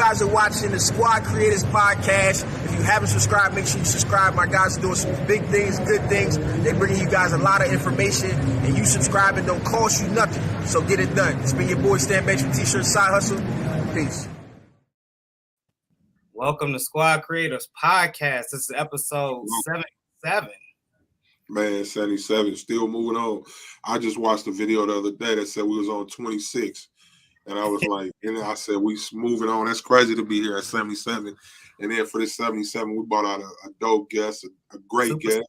guys are watching the Squad Creators Podcast. If you haven't subscribed, make sure you subscribe. My guys are doing some big things, good things. They're bringing you guys a lot of information, and you subscribing don't cost you nothing. So get it done. It's been your boy Stan Banks from T-Shirt Side Hustle. Peace. Welcome to Squad Creators Podcast. This is episode 77. Man, 77, still moving on. I just watched a video the other day that said we was on 26. And I was like, and I said, we moving on. That's crazy to be here at 77. And then for this 77, we brought out a dope guest, a great guest.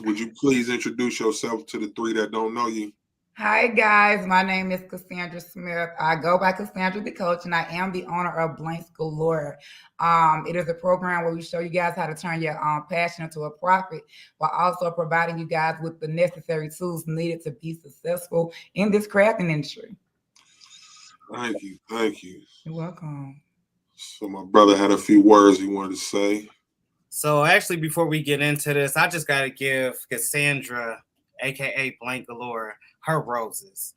Would you please introduce yourself to the three that don't know you? Hi, guys. My name is Cassandra Smith. I go by Cassandra the Coach, and I am the owner of Blanks Galore. It is a program where we show you guys how to turn your passion into a profit while also providing you guys with the necessary tools needed to be successful in this crafting industry. Thank you. Thank you. You're welcome. So my brother had a few words he wanted to say. So actually, before we get into this, I just got to give Cassandra, a.k.a. Blank Galore, her roses.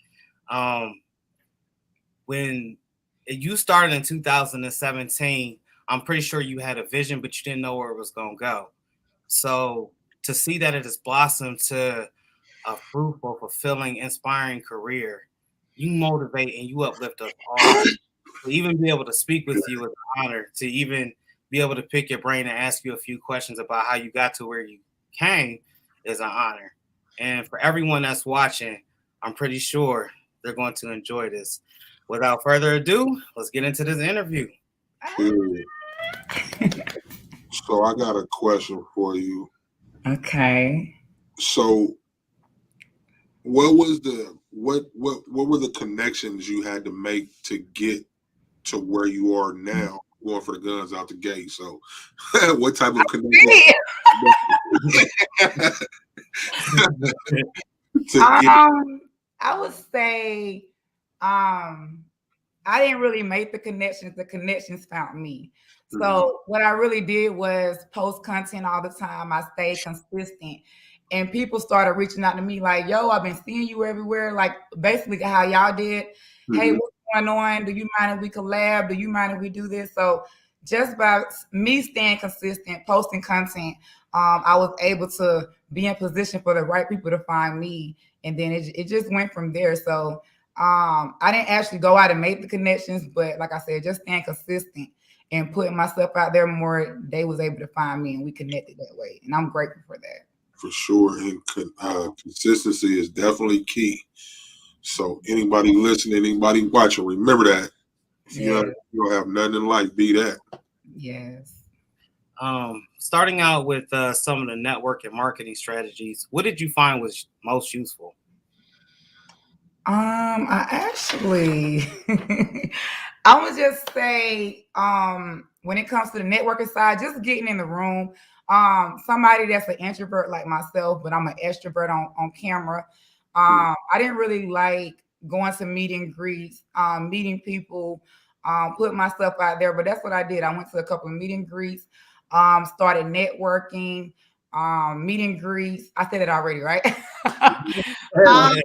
When you started in 2017, I'm pretty sure you had a vision, but you didn't know where it was going to go. So to see that it has blossomed to a fruitful, fulfilling, inspiring career, you motivate and you uplift us all. To even be able to speak with you is an honor. To even be able to pick your brain and ask you a few questions about how you got to where you came is an honor. And for everyone that's watching, I'm pretty sure they're going to enjoy this. Without further ado, let's get into this interview. So I got a question for you. Okay. So what was what were the connections you had to make to get to where you are now, going for the guns out the gate? So what type of connection? I would say I didn't really make the connections. The connections found me. So what I really did was post content all the time. I stayed consistent. And people started reaching out to me like, yo, I've been seeing you everywhere. Like basically how y'all did. Hey, what's going on? Do you mind if we collab? Do you mind if we do this? So just by me staying consistent, posting content, I was able to be in position for the right people to find me. And then it just went from there. So I didn't actually go out and make the connections, but like I said, just staying consistent and putting myself out there more, they was able to find me and we connected that way. And I'm grateful for that. For sure. And consistency is definitely key. So anybody listening, anybody watching, remember that. If you don't have nothing in life, be that. Yes. Starting out with some of the network and marketing strategies, what did you find was most useful? I actually, I would just say, when it comes to the networking side, just getting in the room. Somebody that's an introvert like myself, but I'm an extrovert on camera. I didn't really like going to meet and greets, meeting people, putting myself out there, but that's what I did. I went to a couple of meet and greets, started networking, meet and greets. I said it already, right? I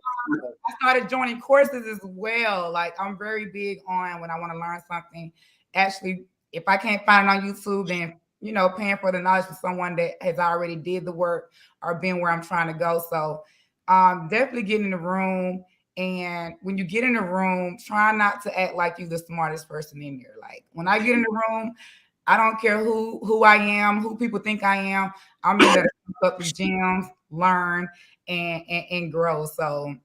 started joining courses as well. Like I'm very big on when I want to learn something. Actually, if I can't find it on YouTube, then paying for the knowledge for someone that has already did the work or been where I'm trying to go. So definitely get in the room. And when you get in the room, try not to act like you're the smartest person in there. Like when I get in the room, I don't care who I am, who people think I am. I'm in there to pick up the gems, learn, and grow. So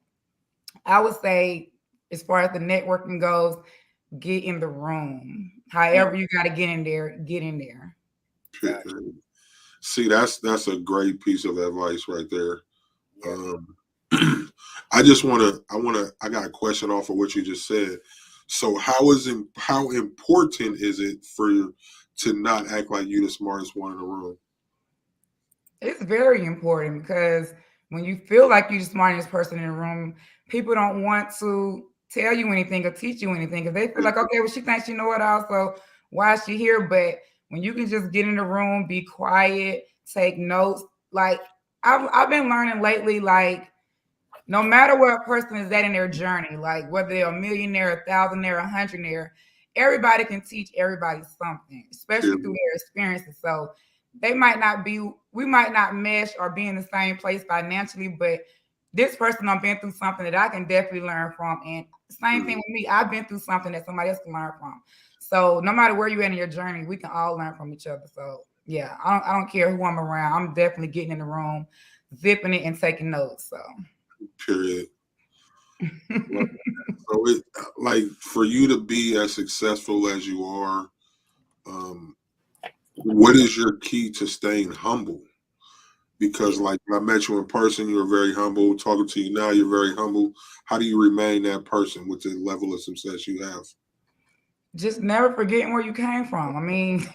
I would say, as far as the networking goes, get in the room. However you got to get in there, get in there. Gotcha. See, that's a great piece of advice right there. I got a question off of what you just said. So how important is it to not act like you're the smartest one in the room? It's very important because when you feel like you're the smartest person in the room, people don't want to tell you anything or teach you anything because they feel like, okay, well, she thinks she know it all, so why is she here? But when you can just get in the room, be quiet, take notes. Like I've been learning lately, like no matter where a person is at in their journey, like whether they're a millionaire, a thousandaire, a hundredaire, everybody can teach everybody something, especially through their experiences. So we might not mesh or be in the same place financially, but this person I've been through something that I can definitely learn from. And same thing with me. I've been through something that somebody else can learn from. So no matter where you're at in your journey, we can all learn from each other. So yeah, I don't care who I'm around. I'm definitely getting in the room, zipping it and taking notes. So period. So it, like, for you to be as successful as you are, what is your key to staying humble? Because like when I met you in person, you were very humble. Talking to you now, you're very humble. How do you remain that person with the level of success you have? Just never forgetting where you came from. I mean,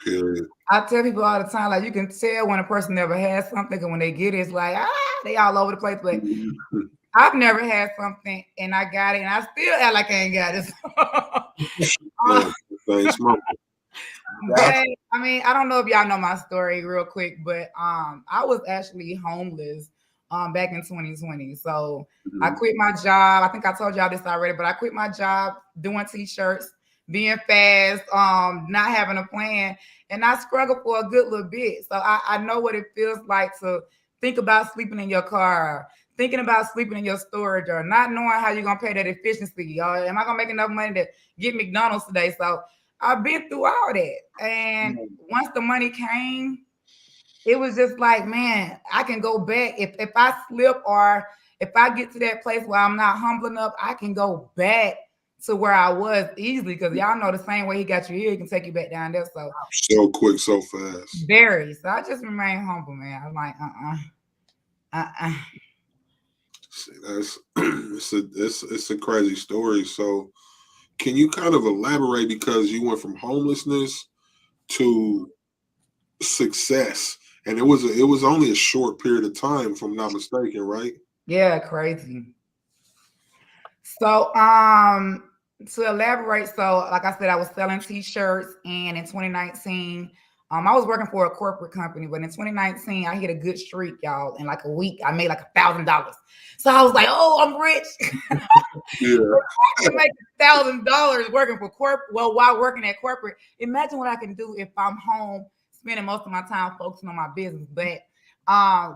period. I tell people all the time, like, you can tell when a person never has something, and when they get it, it's like, they all over the place. But I've never had something and I got it, and I still act like I ain't got it. But I mean, I don't know if y'all know my story real quick, but I was actually homeless back in 2020. So I quit my job. I think I told y'all this already, but I quit my job doing T-shirts, being fast, not having a plan, and I struggled for a good little bit. So I know what it feels like to think about sleeping in your car, thinking about sleeping in your storage, or not knowing how you're gonna pay that efficiency. Or am I gonna make enough money to get McDonald's today? So I've been through all that. And once the money came, it was just like, man, I can go back. If I slip or if I get to that place where I'm not humble enough, I can go back to where I was easily. Because y'all know the same way he got you here, he can take you back down there. So quick, so fast. Very. So I just remain humble, man. I'm like, See, it's a crazy story. So can you kind of elaborate, because you went from homelessness to success, and it was only a short period of time, if I'm not mistaken, right? Yeah, crazy. So to elaborate, so like I said, I was selling T-shirts, and in 2019, I was working for a corporate company, but in 2019, I hit a good streak, y'all. In like a week, I made like $1,000. So I was like, oh, I'm rich. Yeah. I can make $1,000 working for corporate. Well, while working at corporate, imagine what I can do if I'm home, spending most of my time focusing on my business. But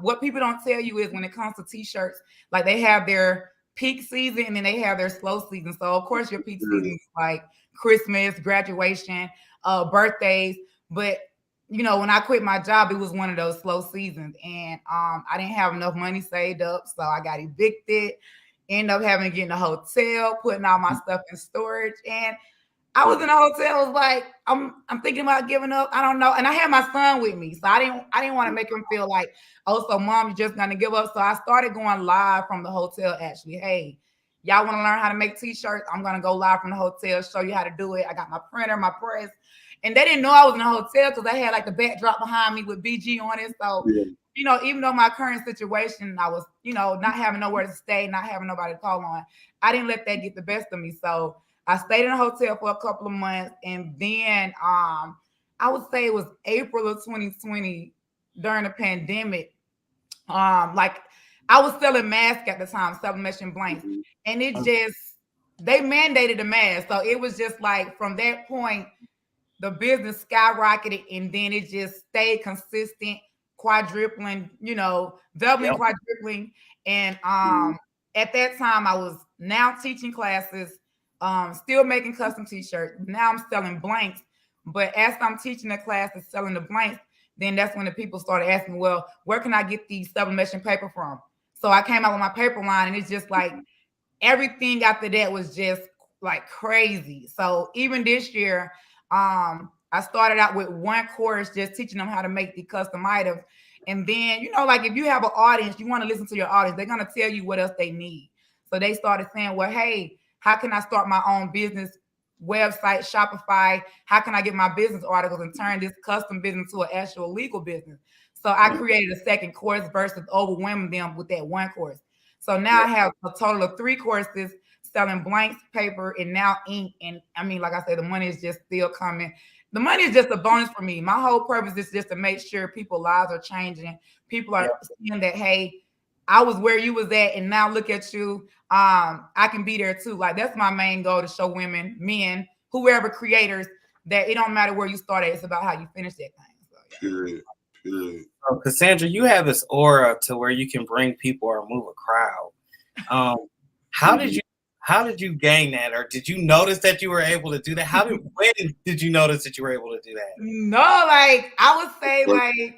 what people don't tell you is when it comes to T-shirts, like they have their peak season and then they have their slow season. So of course your peak season is like Christmas, graduation, birthdays. But you know, when I quit my job, it was one of those slow seasons, and I didn't have enough money saved up, so I got evicted. End up having to get in a hotel, putting all my stuff in storage, and I was in a hotel. I was like, I'm thinking about giving up. I don't know, and I had my son with me, so I didn't want to make him feel like, oh, so mom, you're just gonna give up. So I started going live from the hotel. Actually, hey, y'all want to learn how to make T-shirts? I'm gonna go live from the hotel, show you how to do it. I got my printer, my press. And they didn't know I was in a hotel because I had like the backdrop behind me with BG on it. So, you know, even though my current situation, I was, you know, not having nowhere to stay, not having nobody to call on, I didn't let that get the best of me. So I stayed in a hotel for a couple of months. And then I would say it was April of 2020 during the pandemic. Like I was selling masks at the time, Sublimation Blanks. And it just, they mandated a mask. So it was just like from that point, the business skyrocketed, and then it just stayed consistent, quadrupling, you know, doubling, quadrupling. And at that time, I was now teaching classes, still making custom T-shirts. Now I'm selling blanks. But as I'm teaching the classes, selling the blanks, then that's when the people started asking, well, where can I get the sublimation paper from? So I came out with my paper line, and it's just like everything after that was just like crazy. So even this year, I started out with one course, just teaching them how to make the custom items. And then, you know, like if you have an audience, you want to listen to your audience, they're going to tell you what else they need. So they started saying, well, hey, how can I start my own business website, Shopify? How can I get my business articles and turn this custom business to an actual legal business? So I created a second course versus overwhelming them with that one course. So now I have a total of 3 courses, selling blanks, paper, and now ink. And I mean, like I said, the money is just still coming. The money is just a bonus for me. My whole purpose is just to make sure people's lives are changing. People are seeing that, hey, I was where you was at, and now look at you. I can be there too. Like that's my main goal, to show women, men whoever creators, that it don't matter where you started, it's about how you finish that thing. So, Period. So, Cassandra, you have this aura to where you can bring people or move a crowd. How did you gain that, or did you notice that you were able to do that? When did you notice that you were able to do that? No, like I would say, like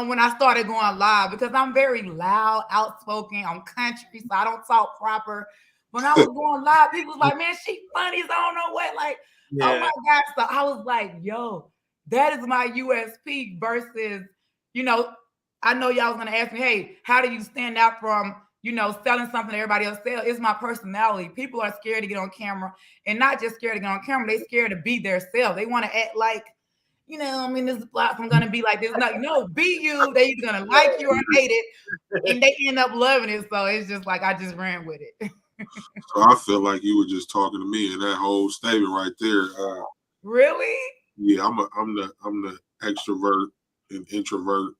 when I started going live, because I'm very loud, outspoken, I'm country, so I don't talk proper. When I was going live, people was like, "Man, she funny, so I don't know what." Like, oh my gosh! So I was like, "Yo, that is my USP." Versus, you know, I know y'all was gonna ask me, "Hey, how do you stand out from?" Selling something everybody else sells. It's my personality. People are scared to get on camera, and not just scared to get on camera. They scared to be their self. They want to act like, I'm in this box. I'm gonna be like this. No, be you. They either gonna like you or hate it, and they end up loving it. So it's just like I just ran with it. So I feel like you were just talking to me in that whole statement right there. Really? Yeah, I'm the extrovert and introvert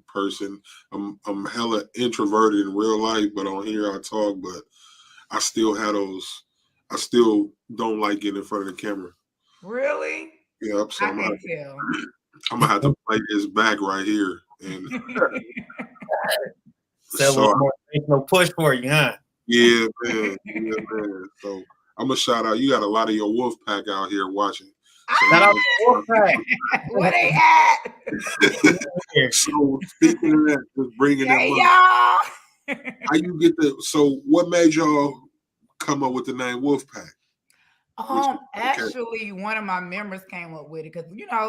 person. I'm hella introverted in real life, but on here I talk, but I still have those. I still don't like getting in front of the camera. Really? Yep. So I can tell. I'm gonna have to play this back right here and so no push for you, huh? Yeah, man. So I'm gonna shout out. You got a lot of your wolf pack out here watching. So shout out wolf pack. Where they at? So speaking of that, just bringing them y'all. How you get so what made y'all come up with the name Wolfpack? Actually, one of my members came up with it because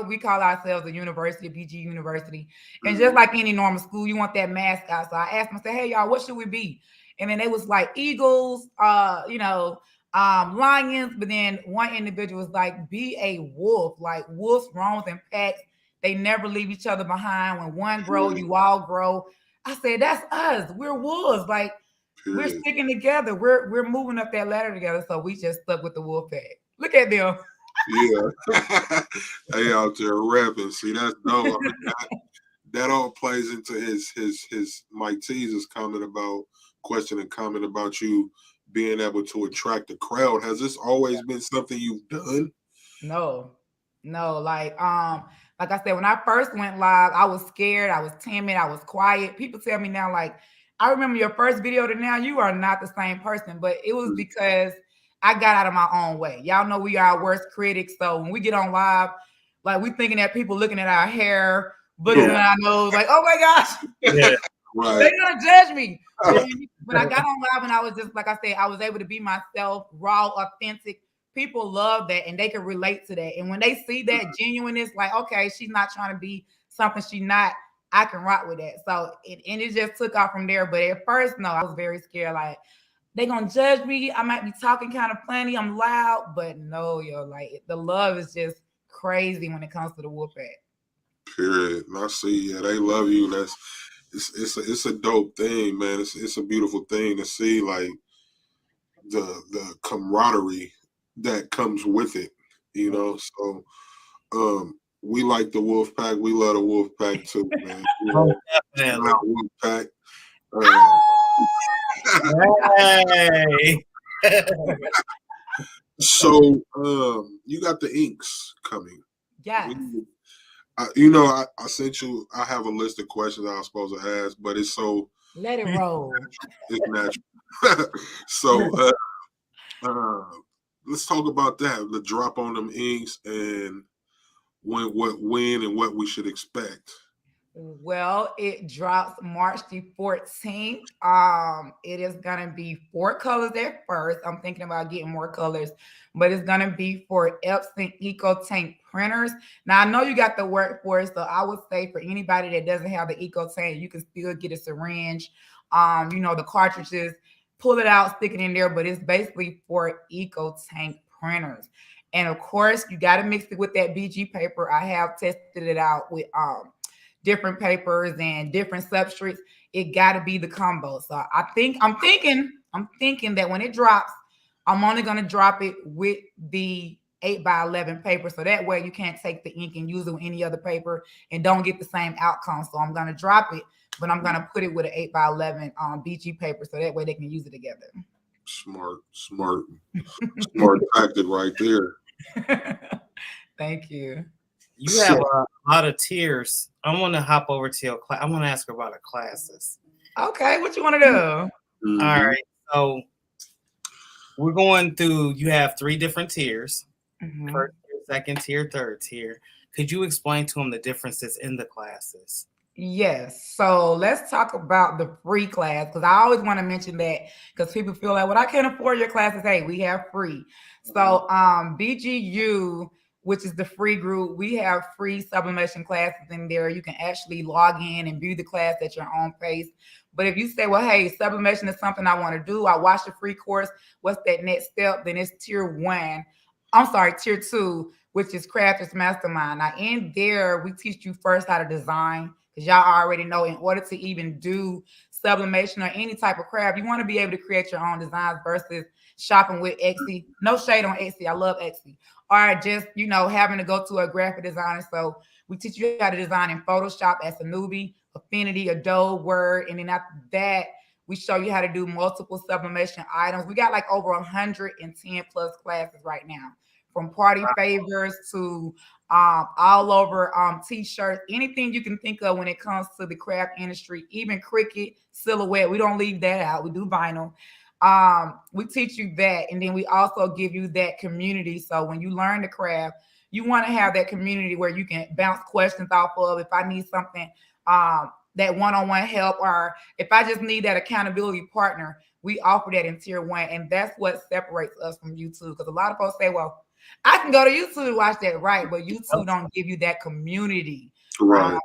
we call ourselves a university, a PG university, and just like any normal school, you want that mascot. So I asked them, I said, "Hey y'all, what should we be?" And then they was like eagles, lions. But then one individual was like, "Be a wolf, like wolves roam in packs. They never leave each other behind. When one grows, you all grow." I said, "That's us. We're wolves. Like." We're sticking together. We're moving up that ladder together. So we just stuck with the wolf pack. Look at them. Yeah. They out there rapping. See, that's dope. I mean, that all plays into his miketees' comment about you being able to attract the crowd. Has this always been something you've done? No. Like I said, when I first went live, I was scared. I was timid. I was quiet. People tell me now, like, I remember your first video to now, you are not the same person, but it was because I got out of my own way. Y'all know we are our worst critics. So when we get on live, like we thinking that people looking at our hair, boogers in our nose, like, oh my gosh, they're gonna judge me. When I got on live and I was just, like I said, I was able to be myself, raw, authentic. People love that and they can relate to that. And when they see that genuineness, like, okay, she's not trying to be something she's not, I can rock with that. So it just took off from there. But at first, no, I was very scared. Like, they gonna judge me. I might be talking kind of funny. I'm loud, but no, like the love is just crazy when it comes to the Wolfpack. Period. And I see, they love you. It's a dope thing, man. It's a beautiful thing to see, like the camaraderie that comes with it, So we like the Wolfpack. We love the Wolfpack too, man. Wolfpack. Hey. So you got the inks coming. Yeah. I sent you. I have a list of questions I was supposed to ask, but it's so let it roll. It's natural. So let's talk about that. The drop on them inks and when and what we should expect. Well, it drops March the 14th. It is gonna be 4 colors at first. I'm thinking about getting more colors, but it's gonna be for Epson Eco Tank printers. Now I know you got the work for it, so I would say for anybody that doesn't have the Eco Tank, you can still get a syringe. The cartridges, pull it out, stick it in there, but it's basically for Eco Tank printers. And of course, you got to mix it with that BG paper. I have tested it out with different papers and different substrates. It got to be the combo. So I'm thinking that when it drops, I'm only going to drop it with the 8x11 paper. So that way you can't take the ink and use it with any other paper and don't get the same outcome. So I'm going to drop it, but I'm going to put it with an 8x11 BG paper. So that way they can use it together. Smart tactic right there. Thank you. You have a lot of tiers. I want to hop over to your class. I want to ask her about her classes. Okay, what you want to do? Mm-hmm. All right. So we're going through, you have 3 different tiers. Mm-hmm. First tier, second tier, third tier. Could you explain to them the differences in the classes? Yes. So let's talk about the free class, because I always want to mention that, because people feel like, well, I can't afford your classes. Hey, we have free. So BGU, which is the free group, we have free sublimation classes in there. You can actually log in and view the class at your own pace. But if you say, well, hey, sublimation is something I want to do, I watched the free course, what's that next step? Then it's tier 2, which is Crafters Mastermind. Now in there, we teach you first how to design, because y'all already know in order to even do sublimation or any type of craft, you want to be able to create your own designs versus shopping with Etsy. No shade on Etsy. I love Etsy. Or just, having to go to a graphic designer. So we teach you how to design in Photoshop as a newbie, Affinity, Adobe, Word. And then after that, we show you how to do multiple sublimation items. We got like over 110 plus classes right now, from party favors to all over T-shirts, anything you can think of when it comes to the craft industry, even Cricut, silhouette. We don't leave that out. We do vinyl. We teach you that, and then we also give you that community. So when you learn the craft, you want to have that community where you can bounce questions off of. If I need something, that one-on-one help, or if I just need that accountability partner, we offer that in tier 1, and that's what separates us from YouTube. Because a lot of folks say, well, I can go to YouTube to watch that, right? But YouTube don't give you that community. Right.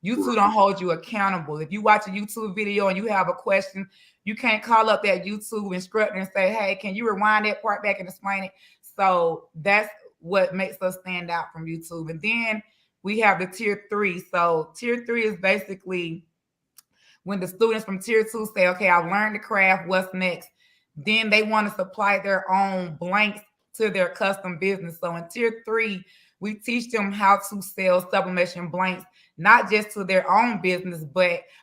YouTube don't hold you accountable. If you watch a YouTube video and you have a question, you can't call up that YouTube instructor and say, hey, can you rewind that part back and explain it? So that's what makes us stand out from YouTube. And then we have the tier 3. So tier 3 is basically when the students from tier 2 say, okay, I've learned the craft, what's next? Then they want to supply their own blanks to their custom business. So in tier 3, we teach them how to sell sublimation blanks, not just to their own business,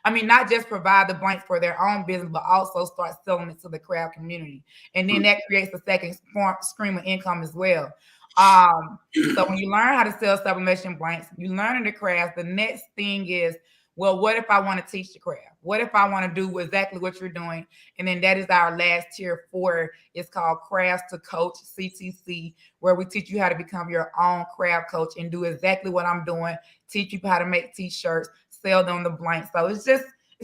not just provide the blanks for their own business, but also start selling it to the craft community. And then that creates a second stream of income as well. So when you learn how to sell sublimation blanks, you learn the craft. The next thing is, well, what if I want to teach the craft? What if I want to do exactly what you're doing? And then that is our last tier 4. It's called Crafts to Coach, CTC, where we teach you how to become your own craft coach and do exactly what I'm doing, teach you how to make T-shirts, sell them the blanks. So it's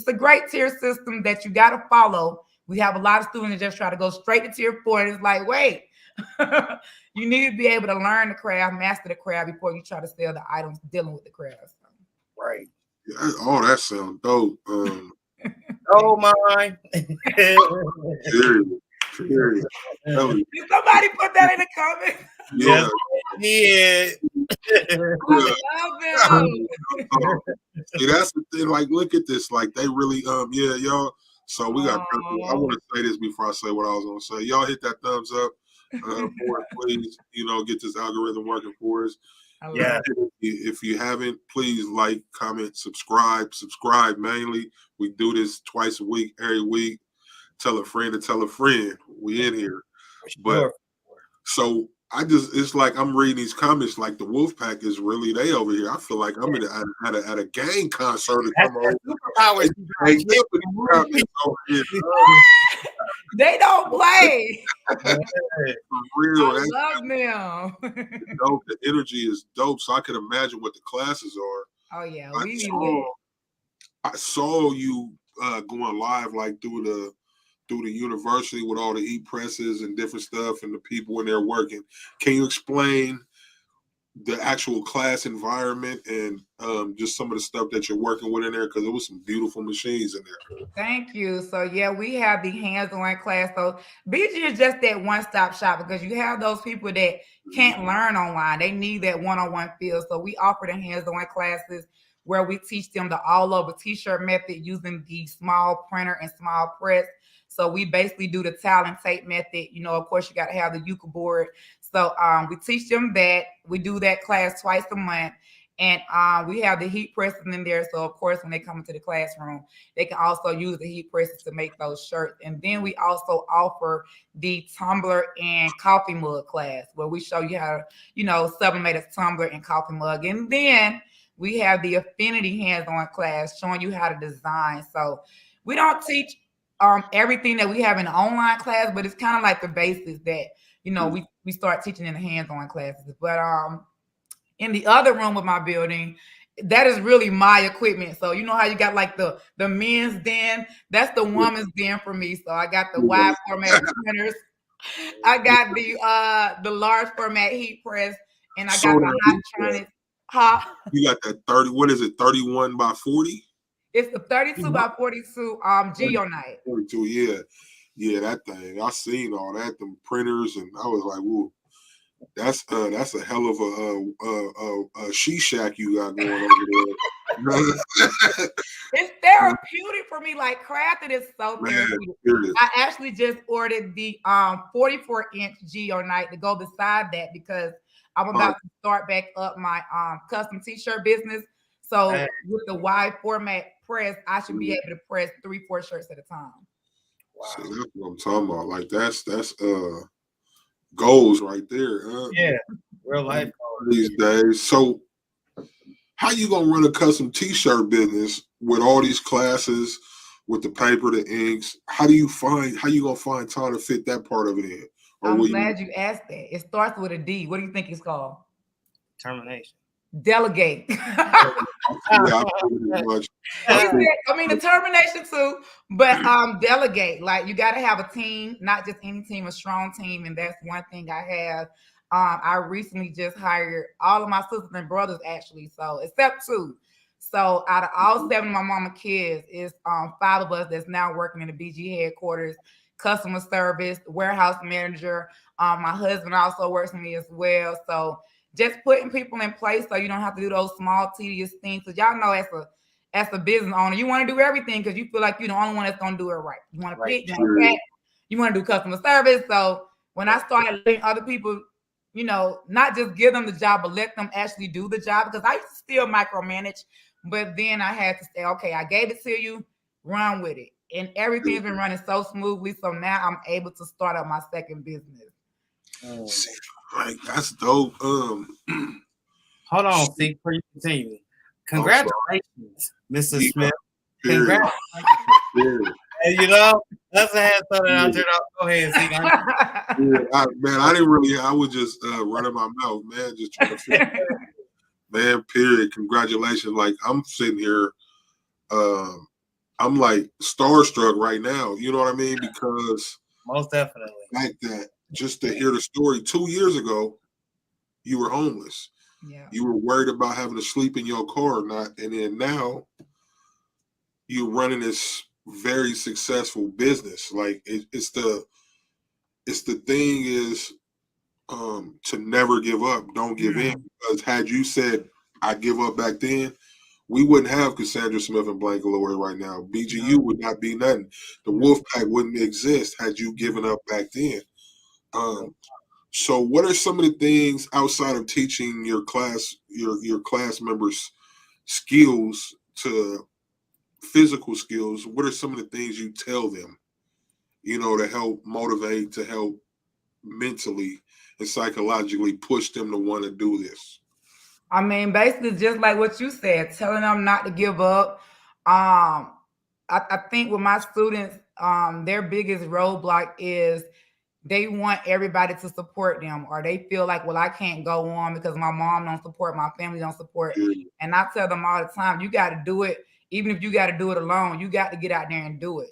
a great tier system that you got to follow. We have a lot of students that just try to go straight to tier 4. And it's like, wait, you need to be able to learn the craft, master the craft before you try to sell the items dealing with the craft. Right. Oh, that sounds dope. Oh my. Period. Did somebody put that in the comments? Yeah. Yeah. I love them. See, that's the thing. Like, look at this. Like, they really, y'all. So we got. I want to say this before I say what I was gonna say. Y'all hit that thumbs up for it, please. Get this algorithm working for us. Yeah. If you haven't, please like, comment, subscribe. Subscribe mainly. We do this twice a week, every week. Tell a friend to tell a friend. We in here. But so it's like I'm reading these comments like the Wolf Pack is really they over here. I feel like I'm at a gang concert to come over. They don't play. Real, I love them. Dope. The energy is dope. So I can imagine what the classes are. Oh yeah, I saw you going live like through the university with all the e-presses and different stuff and the people in there working. Can you explain the actual class environment and just some of the stuff that you're working with in there? Because there was some beautiful machines in there. Thank you. So yeah, we have the hands-on class. So BG is just that one-stop shop, because you have those people that can't learn online. They need that one-on-one feel. So we offer the hands-on classes where we teach them the all-over T-shirt method using the small printer and small press. So we basically do the towel and tape method. Of course, you got to have the yucca board. So we teach them that. We do that class twice a month. And we have the heat presses in there. So of course, when they come into the classroom, they can also use the heat presses to make those shirts. And then we also offer the tumbler and coffee mug class, where we show you how to, sublimate a tumbler and coffee mug. And then we have the affinity hands-on class showing you how to design. So we don't teach everything that we have in the online class, but it's kind of like the basics that we start teaching in the hands-on classes. But in the other room of my building, that is really my equipment. So you know how you got like the men's den, that's the woman's den for me. So I got the wide format printers, I got the large format heat press, and I got the Hottronics. You got that 30, what is it, 31 by 40? It's the 32 by 42 Geonite. 42, yeah. Yeah, that thing. I seen all that, them printers, and I was like, whoa. That's a hell of a she shack you got going over there. It's therapeutic for me. Like crafting is so therapeutic. I actually just ordered the 44-inch Geonite to go beside that because I'm about to start back up my custom T-shirt business. So with the wide format press, I should be able to press 3-4 shirts at a time. Wow. See, that's what I'm talking about. Like that's goals right there. Yeah, real life goals these days. So how you gonna run a custom T-shirt business with all these classes, with the paper, the inks? How you gonna find time to fit that part of it in? I'm glad you asked that. It starts with a D. What do you think it's called? Termination. Delegate. I mean, determination too, but delegate. Like you got to have a team, not just any team, a strong team, and that's one thing I have. I recently just hired all of my sisters and brothers, actually, so except 2. So out of all 7 of my mama kids, it's 5 of us that's now working in the BG headquarters, customer service, warehouse manager. My husband also works with me as well. So just putting people in place so you don't have to do those small, tedious things. Because y'all know as a business owner, you want to do everything because you feel like you're the only one that's going to do it right. You want to pick, you want to pack, you want to do customer service. So when I started letting other people, not just give them the job, but let them actually do the job, because I used to still micromanage. But then I had to say, okay, I gave it to you, run with it. And everything's been running so smoothly. So now I'm able to start up my second business. Like that's dope. Hold on, see, before you continue. Congratulations, Mrs. Smith. Congratulations. And that's a hand throw that out there. Go ahead, see. I didn't really. I was just running my mouth, man. Just trying to figure. Man, period. Congratulations. Like I'm sitting here, I'm like starstruck right now. You know what I mean? Because most definitely, like that. Just to hear the story, 2 years ago, you were homeless. Yeah. You were worried about having to sleep in your car or not. And then now you're running this very successful business. Like it's the thing is to never give up. Don't give in. Because had you said, I give up back then, we wouldn't have Cassandra Smith of Blanks Galore right now. BGU would not be nothing. The Wolfpack wouldn't exist had you given up back then. So what are some of the things outside of teaching your class members skills to physical skills? What are some of the things you tell them, to help motivate, to help mentally and psychologically push them to want to do this? I mean, basically just like what you said, telling them not to give up. I think with my students, their biggest roadblock is they want everybody to support them, or they feel like, well, I can't go on because my mom don't support, my family don't support. And I tell them all the time, you got to do it. Even if you got to do it alone, you got to get out there and do it.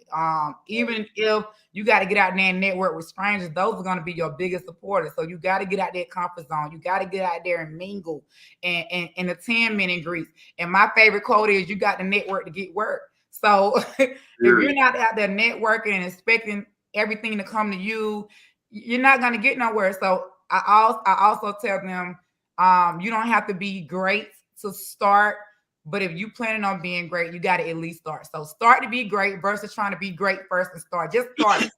Even if you got to get out there and network with strangers, those are going to be your biggest supporters. So you got to get out there comfort zone. You got to get out there and mingle and attend meet and greets. And my favorite quote is, you got to network to get work. So if you're not out there networking and expecting everything to come to you, you're not going to get nowhere. So I also tell them, you don't have to be great to start, but if you planning on being great, you got to at least start. So start to be great versus trying to be great first and start. Just start.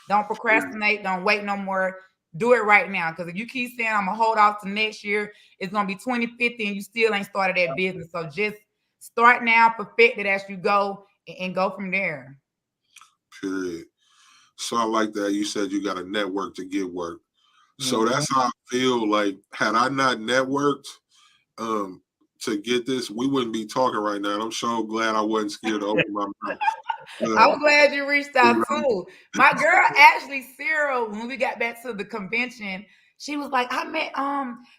Don't procrastinate. Don't wait no more. do it right now. Because if you keep saying I'm gonna hold off to next year, it's gonna be 2050 and you still ain't started that business. So just start now, perfect it as you go, and go from there. Period. So I like that. You said you got a network to get work. So that's how I feel. Like, had I not networked to get this, we wouldn't be talking right now. And I'm so glad I wasn't scared to open my mouth. I was glad you reached out too. My girl, actually, Cyril, when we got back to the convention, she was like, I met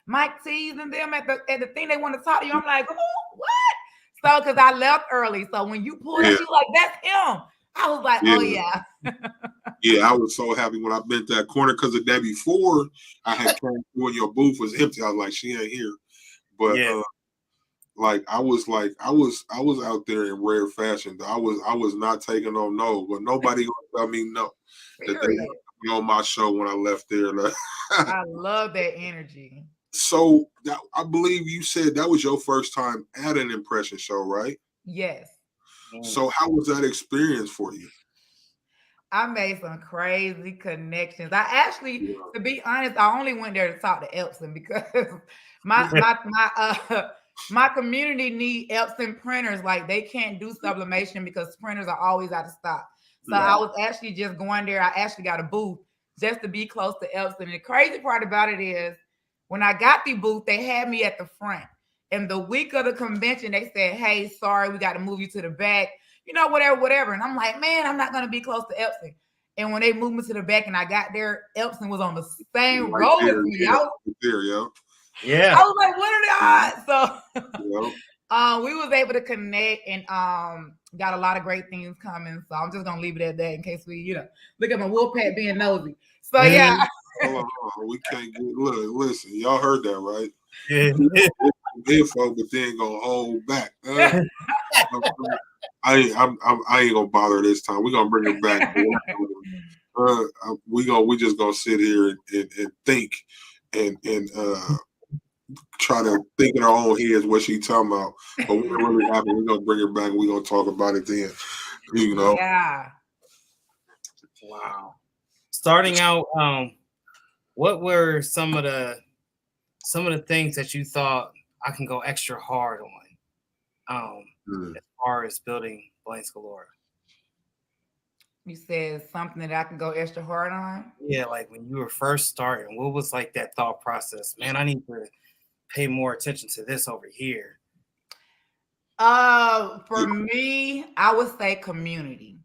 miketees and them at the thing, they want to talk to you. I'm like, oh, what? So, because I left early. So when you pulled up, she was like, that's him. I was like, oh yeah. Yeah, I was so happy when I bent that corner because the day before I had come when your booth was empty. I was like, she ain't here. But like I was out there in rare fashion. I was not taking on no, but nobody gonna tell me no that they want to be on my show when I left there. I love that energy. So I believe you said that was your first time at an impression show, right? Yes. So how was that experience for you? I made some crazy connections. I actually, to be honest, I only went there to talk to Epson because my community need Epson printers. Like, they can't do sublimation because printers are always out of stock. So I was actually just going there. I actually got a booth just to be close to Epson. And the crazy part about it is when I got the booth, they had me at the front. And the week of the convention, they said, hey, sorry, we got to move you to the back. You know, whatever. And I'm like, man, I'm not going to be close to Epson. And when they moved me to the back and I got there, Epson was on the same row as me. Yeah. I was like, what are the odds? So we was able to connect and got a lot of great things coming. So I'm just going to leave it at that in case we, look at my Wolfpack being nosy. So yeah. Hold on. We can't get, listen, y'all heard that, right? Yeah. Info, but then gonna hold back. I ain't gonna bother this time. We're gonna bring her back. We just gonna sit here and think and try to think in our own heads what she talking about. But what really happened, we're gonna bring her back and we're gonna talk about it then. Yeah. Wow. Starting out, what were some of the things that you thought I can go extra hard on as far as building Blanks Galore? You said something that I can go extra hard on? Yeah, like when you were first starting, what was like that thought process? Man, I need to pay more attention to this over here. For me, I would say community.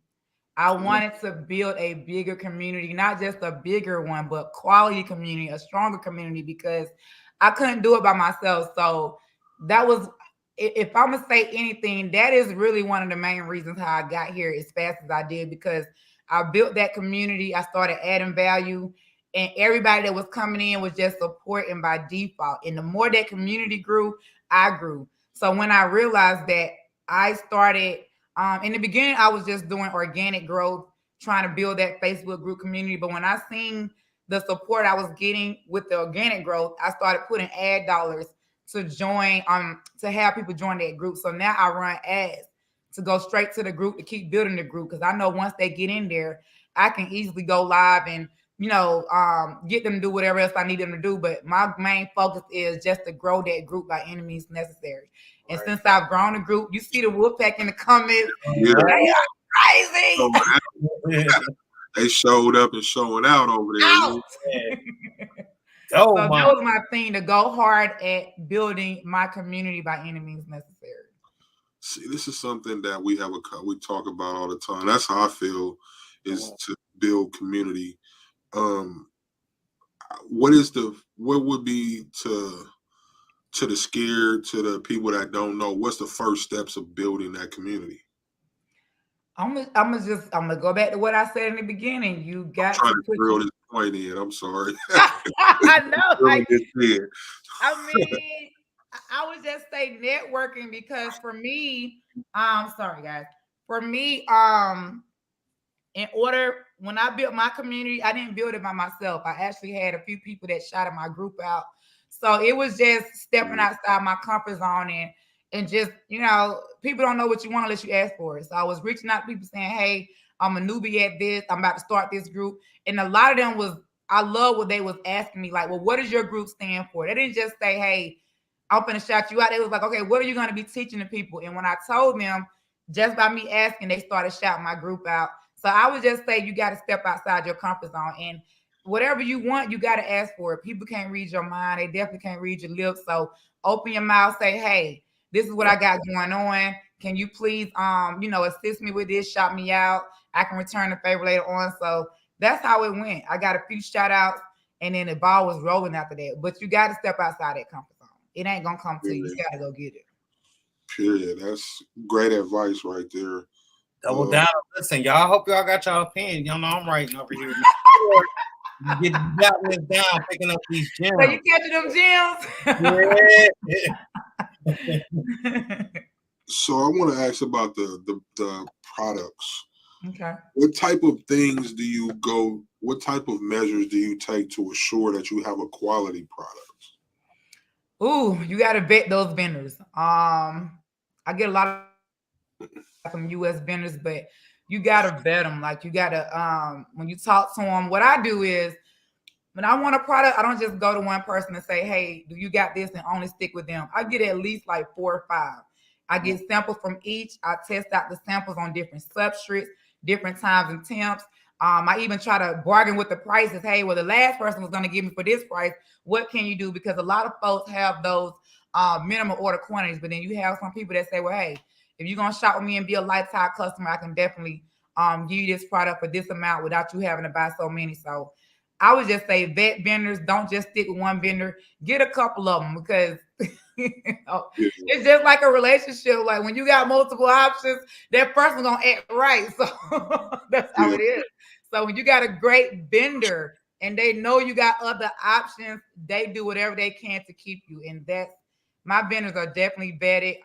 I wanted to build a bigger community, not just a bigger one, but quality community, a stronger community, because I couldn't do it by myself. So that was, if I'm gonna say anything, that is really one of the main reasons how I got here as fast as I did, because I built that community. I started adding value, and everybody that was coming in was just supporting by default. And the more that community grew, I grew. So when I realized that, I started, in the beginning, I was just doing organic growth, trying to build that Facebook group community. But when I seen the support I was getting with the organic growth, I started putting ad dollars to join, to have people join that group. So now I run ads to go straight to the group to keep building the group, because I know once they get in there, I can easily go live and get them to do whatever else I need them to do. But my main focus is just to grow that group by any means necessary. And since I've grown the group, you see the Wolfpack in the comments. Yeah. They are crazy. They showed up and showing out over there. Out. So that was my thing, to go hard at building my community by any means necessary. See, this is something that we talk about all the time. That's how I feel, is to build community. What would be to the scared, to the people that don't know, what's the first steps of building that community? I'm gonna go back to what I said in the beginning. You got to put drill this point in. I'm sorry. I know. I mean, I would just say networking, because for me, sorry guys. For me, when I built my community, I didn't build it by myself. I actually had a few people that shouted my group out. So it was just stepping outside my comfort zone, and just, people don't know what you want unless you ask for it. So I was reaching out to people saying, hey, I'm a newbie at this. I'm about to start this group. And a lot of them I love what they was asking me, like, well, what does your group stand for? They didn't just say, hey, I'm gonna shout you out. They was like, okay, what are you gonna be teaching the people? And when I told them, just by me asking, they started shouting my group out. So I would just say you got to step outside your comfort zone, and whatever you want, you got to ask for it. People can't read your mind. They definitely can't read your lips. So open your mouth, say, hey, this is what I got going on. Can you please, assist me with this, shout me out. I can return the favor later on. So that's how it went. I got a few shout outs, and then the ball was rolling after that. But you got to step outside that comfort zone. It ain't going to come to you. You got to go get it. Period. That's great advice right there. Double down. Listen, y'all, hope y'all got y'all opinion. Y'all know I'm writing over here. You got this down, picking up these gems. So you catching them gems? So I want to ask about the products. Okay. What type of things do you go? What type of measures do you take to assure that you have a quality product? Ooh, you got to vet those vendors. I get a lot of from U.S. vendors, but you got to vet them. Like, you got to, when you talk to them, what I do is, when I want a product, I don't just go to one person and say, hey, do you got this, and only stick with them. I get at least like 4 or 5. I get samples from each. I test out the samples on different substrates, different times and temps. I even try to bargain with the prices. Hey, well, the last person was going to give me for this price. What can you do? Because a lot of folks have those minimum order quantities, but then you have some people that say, well, hey, if you're going to shop with me and be a lifetime customer, I can definitely give you this product for this amount without you having to buy so many. So I would just say vet vendors. Don't just stick with one vendor. Get a couple of them, because it's just like a relationship. Like, when you got multiple options, that person gonna act right. So that's how it is. So when you got a great vendor and they know you got other options, they do whatever they can to keep you. And that's, my vendors are definitely vetted.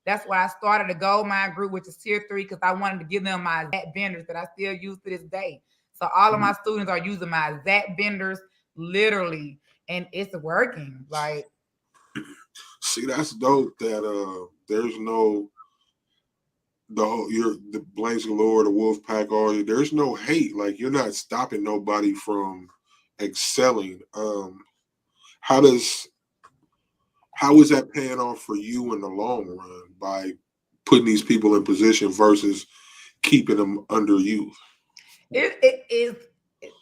That's why I started a gold mine group, which is tier 3, because I wanted to give them my exact vendors that I still use to this day. So all of my students are using my exact vendors, literally, and it's working. Like, see, that's dope. That there's no the Blanks Galore, the Wolf Pack, all there's no hate. Like, you're not stopping nobody from excelling. How is that paying off for you in the long run by putting these people in position versus keeping them under you? It is,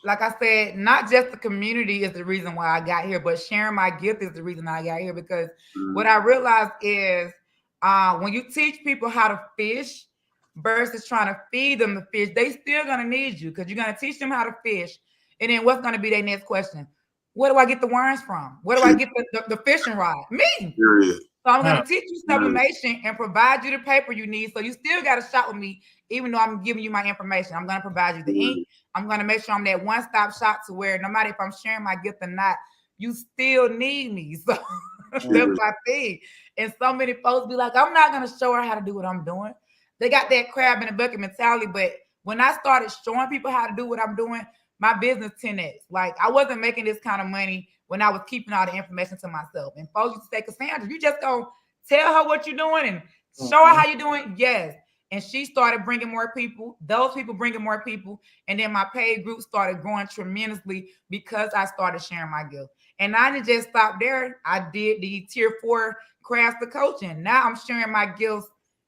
like I said, not just the community is the reason why I got here, but sharing my gift is the reason I got here. Because what I realized is when you teach people how to fish versus trying to feed them the fish, they still gonna need you, because you're gonna teach them how to fish. And then what's gonna be their next question? Where do I get the worms from? Where do I get the fishing rod? Me. So I'm going to teach you sublimation and provide you the paper you need. So you still got to shop with me, even though I'm giving you my information. I'm going to provide you the ink. I'm going to make sure I'm that one-stop shop to where no matter if I'm sharing my gift or not, you still need me. So that's my thing. And so many folks be like, I'm not going to show her how to do what I'm doing. They got that crab in the bucket mentality. But when I started showing people how to do what I'm doing, my business 10x. Like, I wasn't making this kind of money when I was keeping all the information to myself. And folks used to say, Cassandra, you just gonna tell her what you're doing and show her how you're doing? Yes. And she started bringing more people. Those people bringing more people. And then my paid group started growing tremendously because I started sharing my gift. And I didn't just stop there. I did the tier 4 crafts to coaching. Now I'm sharing my gifts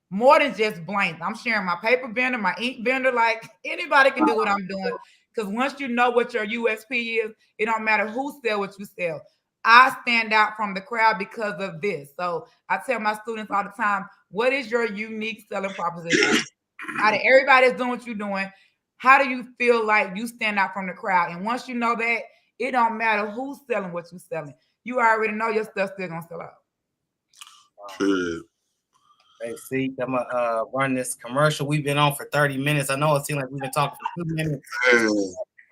more than just blanks. I'm sharing my paper vendor, my ink vendor. Like, anybody can do what I'm doing. Because once you know what your USP is, it don't matter who sell what you sell. I stand out from the crowd because of this. So I tell my students all the time, what is your unique selling proposition? Out of everybody that's doing what you're doing, how do you feel like you stand out from the crowd? And once you know that, it don't matter who's selling what you're selling. You already know your stuff's still gonna sell out. Hey, see, I'm gonna run this commercial. We've been on for 30 minutes. I know it seems like we've been talking for 2 minutes.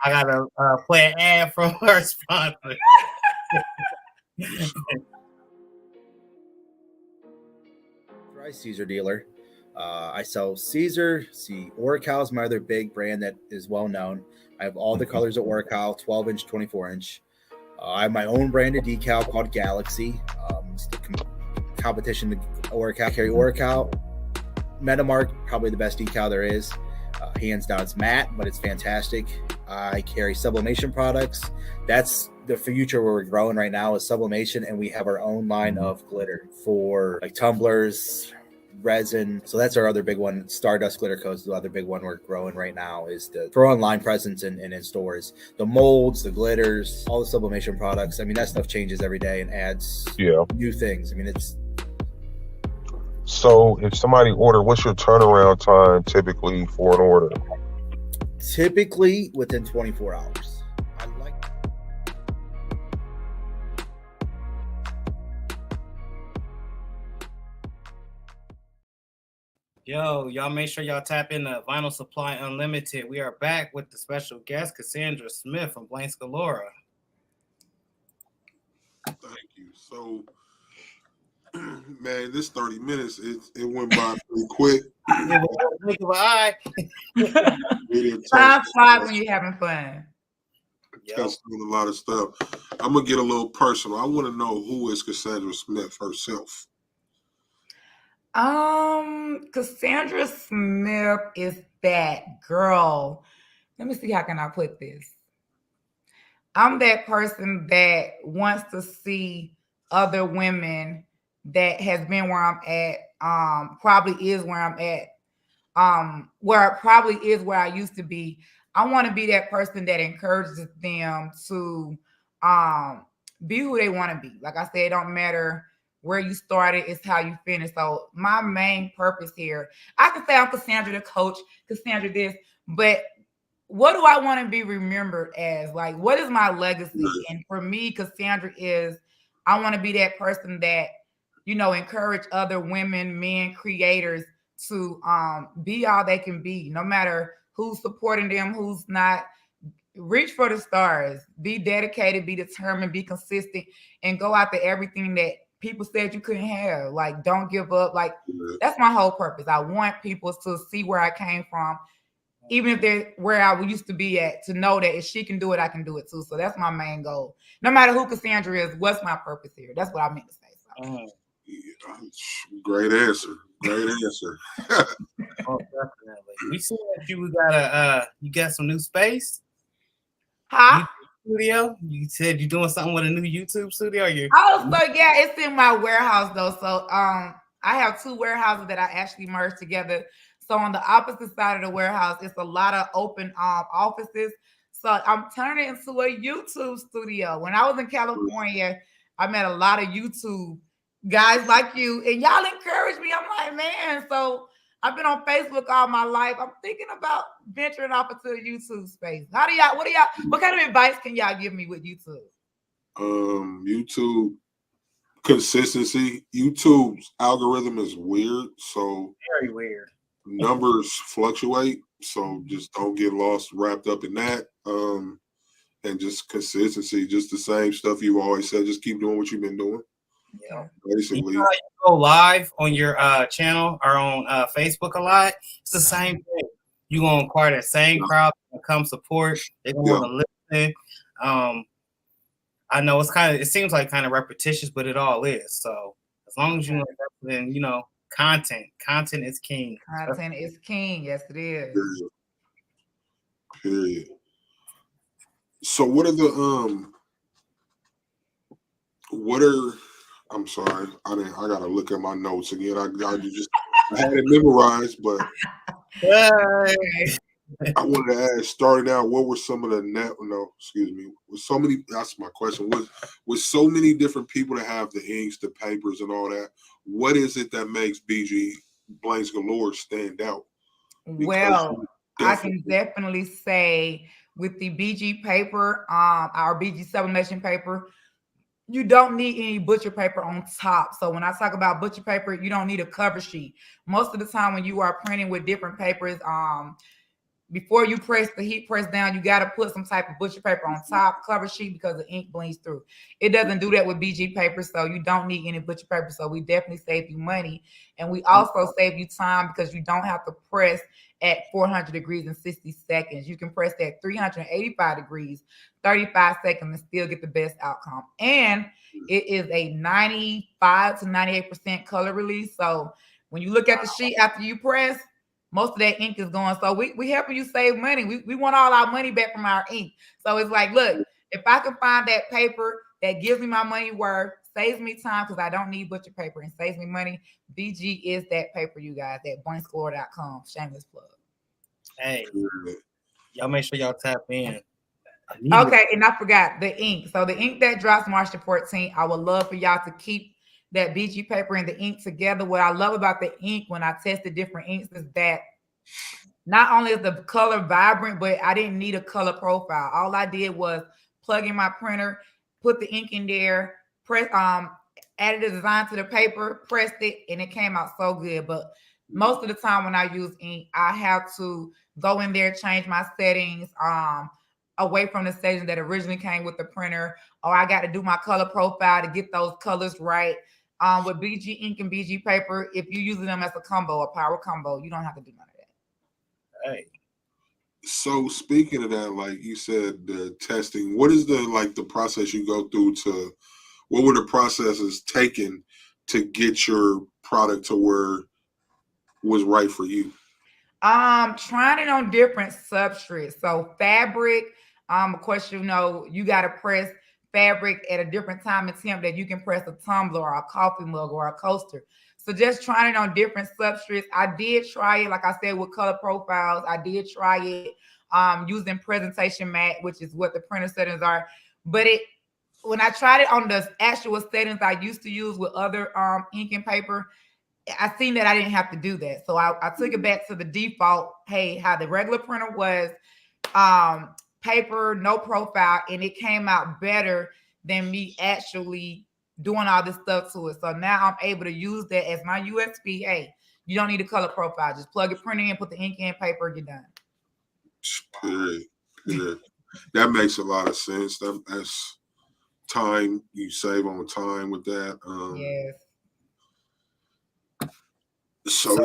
I gotta play an ad from our sponsor. Authorized Siser dealer. I sell Siser. Oracal is my other big brand that is well known. I have all the colors of Oracal, 12-inch, 24-inch. I have my own branded decal called Galaxy. It's the competition to Oracal. I carry Oracal. Metamark, probably the best decal there is. Hands down, it's matte, but it's fantastic. I carry Sublimation products. That's the future where we're growing right now is Sublimation, and we have our own line of glitter for like tumblers, resin. So that's our other big one. Stardust glitter coats, the other big one we're growing right now is the for online presence and in stores. The molds, the glitters, all the Sublimation products. I mean, that stuff changes every day and adds new things. I mean, it's. So if somebody order, what's your turnaround time typically for an order? Typically within 24 hours. I like. Yo, y'all make sure y'all tap in the Vinyl Supply Unlimited. We are back with the special guest, Cassandra Smith from Blanks Galore. Thank you. So, man, this 30 minutes, it went by pretty quick. Time flies when you're having fun. Touched on a lot of stuff. I'm going to get a little personal. I want to know, who is Cassandra Smith herself? Cassandra Smith is that girl. Let me see, how can I put this? I'm that person that wants to see other women that has been where I'm at, probably is where I'm at, where it probably is where I used to be. I want to be that person that encourages them to be who they want to be. Like I said, it don't matter where you started, it's how you finish. So my main purpose here, I can say I'm Cassandra the coach, Cassandra this, but what do I want to be remembered as? Like, what is my legacy? And for me, Cassandra is, I want to be that person that, you know, encourage other women, men, creators to be all they can be, no matter who's supporting them, who's not. Reach for the stars, be dedicated, be determined, be consistent, and go after everything that people said you couldn't have. Like, don't give up. Like, that's my whole purpose. I want people to see where I came from, even if they're where I used to be at, to know that if she can do it, I can do it too. So that's my main goal. No matter who Cassandra is, what's my purpose here? That's what I meant to say. So. Great answer. Great answer. Oh, definitely. We see that you got some new space. Huh? Studio. You said you're doing something with a new YouTube studio. Oh, so yeah, it's in my warehouse though. So I have two warehouses that I actually merged together. So on the opposite side of the warehouse, it's a lot of open offices. So I'm turning it into a YouTube studio. When I was in California, I met a lot of YouTube guys like you, and y'all encouraged me. I'm like, man, so I've been on Facebook all my life. I'm thinking about venturing off into the YouTube space. What kind of advice can y'all give me with YouTube? YouTube consistency. YouTube's algorithm is weird, so very weird. Numbers fluctuate, so just don't get lost wrapped up in that. And just consistency, just the same stuff you've always said. Just keep doing what you've been doing. Yeah, basically. You go live on your channel or on Facebook a lot. It's the same thing. You're gonna acquire that same crowd to come support. They're gonna want to listen. I know it seems like kind of repetitious, but it all is. So as long as you invest in, content is king. Content is king. Yes, it is. Period. So what are I'm sorry, I gotta look at my notes again. I had it memorized, but I wanted to ask, starting out, what were some of with so many, that's my question, with so many different people that have the inks, the papers and all that, what is it that makes BG Blanks Galore stand out? Well, I can definitely say with the BG paper, our BG sublimation paper, you don't need any butcher paper on top. So when I talk about butcher paper, you don't need a cover sheet. Most of the time when you are printing with different papers, before you press the heat press down, you got to put some type of butcher paper on top, cover sheet, because the ink bleeds through. It doesn't do that with BG paper, so you don't need any butcher paper. So we definitely save you money. And we also save you time because you don't have to press at 400 degrees in 60 seconds. You can press at 385 degrees, 35 seconds, and still get the best outcome. And it is a 95 to 98% color release. So when you look at the sheet after you press, most of that ink is going. So we helping you save money. We want all our money back from our ink. So it's like, look, if I can find that paper that gives me my money worth, saves me time because I don't need butcher paper, and saves me money, BG is that paper, you guys, at blanksgalore.com. Shameless plug. Hey, y'all make sure y'all tap in. Okay, and I forgot the ink. So the ink that drops March the 14th, I would love for y'all to keep that BG paper and the ink together. What I love about the ink when I tested different inks is that not only is the color vibrant, but I didn't need a color profile. All I did was plug in my printer, put the ink in there, press, added a design to the paper, pressed it, and it came out so good. But most of the time when I use ink, I have to go in there, change my settings, away from the settings that originally came with the printer, or I got to do my color profile to get those colors right. With BG ink and BG paper, if you're using them as a combo, a power combo, you don't have to do none of that. Hey. So speaking of that, like you said, the testing, what is the process you go through to, what were the processes taken to get your product to where was right for you? Trying it on different substrates. So fabric, of course, you got to press fabric at a different time and temp that you can press a tumbler or a coffee mug or a coaster. So just trying it on different substrates. I did try it, like I said, with color profiles. I did try it using presentation mat, which is what the printer settings are. But when I tried it on the actual settings I used to use with other ink and paper, I seen that I didn't have to do that. So I took it back to the default, hey, how the regular printer was, paper, no profile, and it came out better than me actually doing all this stuff to it. So now I'm able to use that as my USB. Hey, you don't need a color profile. Just plug it, print in, put the ink in, paper, you're done. Period. That makes a lot of sense. That's time you save on time with that. Yes. So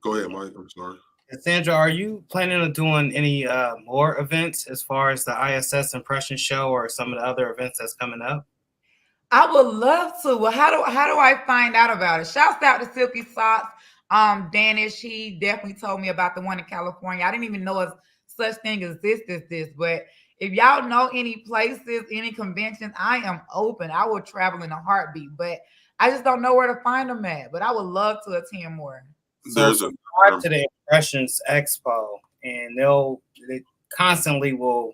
go ahead, Mike. I'm sorry. Cassandra, are you planning on doing any more events as far as the ISS Impression Show or some of the other events that's coming up? I would love to. Well, how do I find out about it? Shouts out to Silky Socks. Danish, he definitely told me about the one in California. I didn't even know a such thing as this. But if y'all know any places, any conventions, I am open. I will travel in a heartbeat, but I just don't know where to find them at. But I would love to attend more. So subscribe to the Impressions Expo, and they constantly will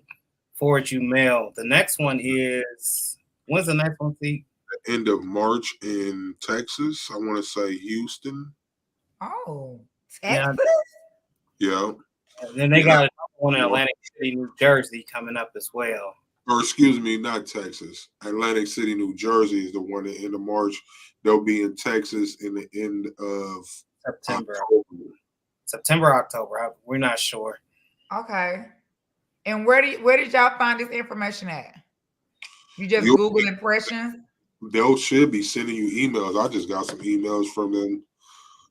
forward you mail. The next one is, when's the next one, Pete? The end of March in Texas. I want to say Houston. Oh, Texas? Yeah. And then they got one in Atlantic City, New Jersey coming up as well. Or excuse me, not Texas. Atlantic City, New Jersey is the one at the end of March. They'll be in Texas in the end of September, October. We're not sure. Okay. And where did y'all find this information at? You just Google impressions? They should be sending you emails. I just got some emails from them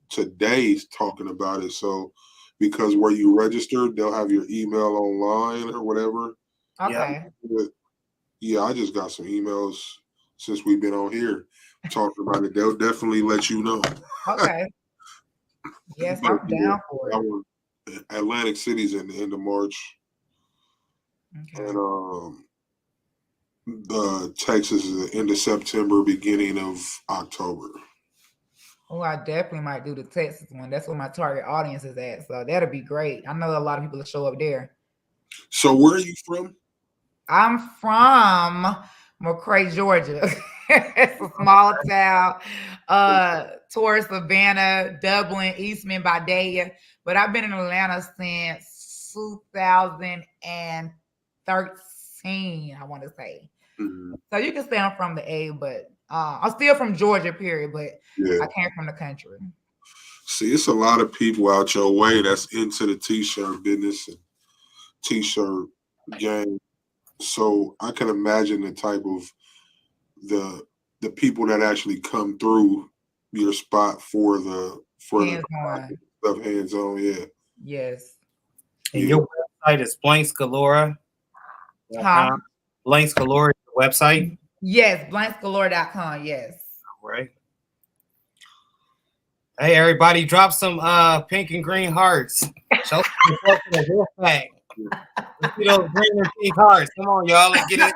today talking about it. So because where you registered, they'll have your email online or whatever. Okay. Yeah, I just got some emails since we've been on here talking about it. They'll definitely let you know. Okay. Yes, I'm down for it. Atlantic City's in the end of March. Okay. And the Texas is the end of September, beginning of October. Oh, I definitely might do the Texas one. That's where my target audience is at. So that'll be great. I know a lot of people will show up there. So where are you from? I'm from McRae, Georgia. It's a small town towards Savannah, Dublin, Eastman, Vidalia. But I've been in Atlanta since 2013, I want to say. Mm-hmm. So you can say I'm from the A, but I'm still from Georgia, period. But I came from the country. See, it's a lot of people out your way that's into the T-shirt business and T-shirt game. So I can imagine the type of the people that actually come through your spot for the stuff hands on. Yeah. Yes. And your website is Blanks Galore. Blanks Galore is the website. Yes, blanksgalore.com. Yes. All right. Hey, everybody, drop some pink and green hearts. Show some support to the wolf pack. Let's see those green and pink hearts. Come on, y'all. Let's get it.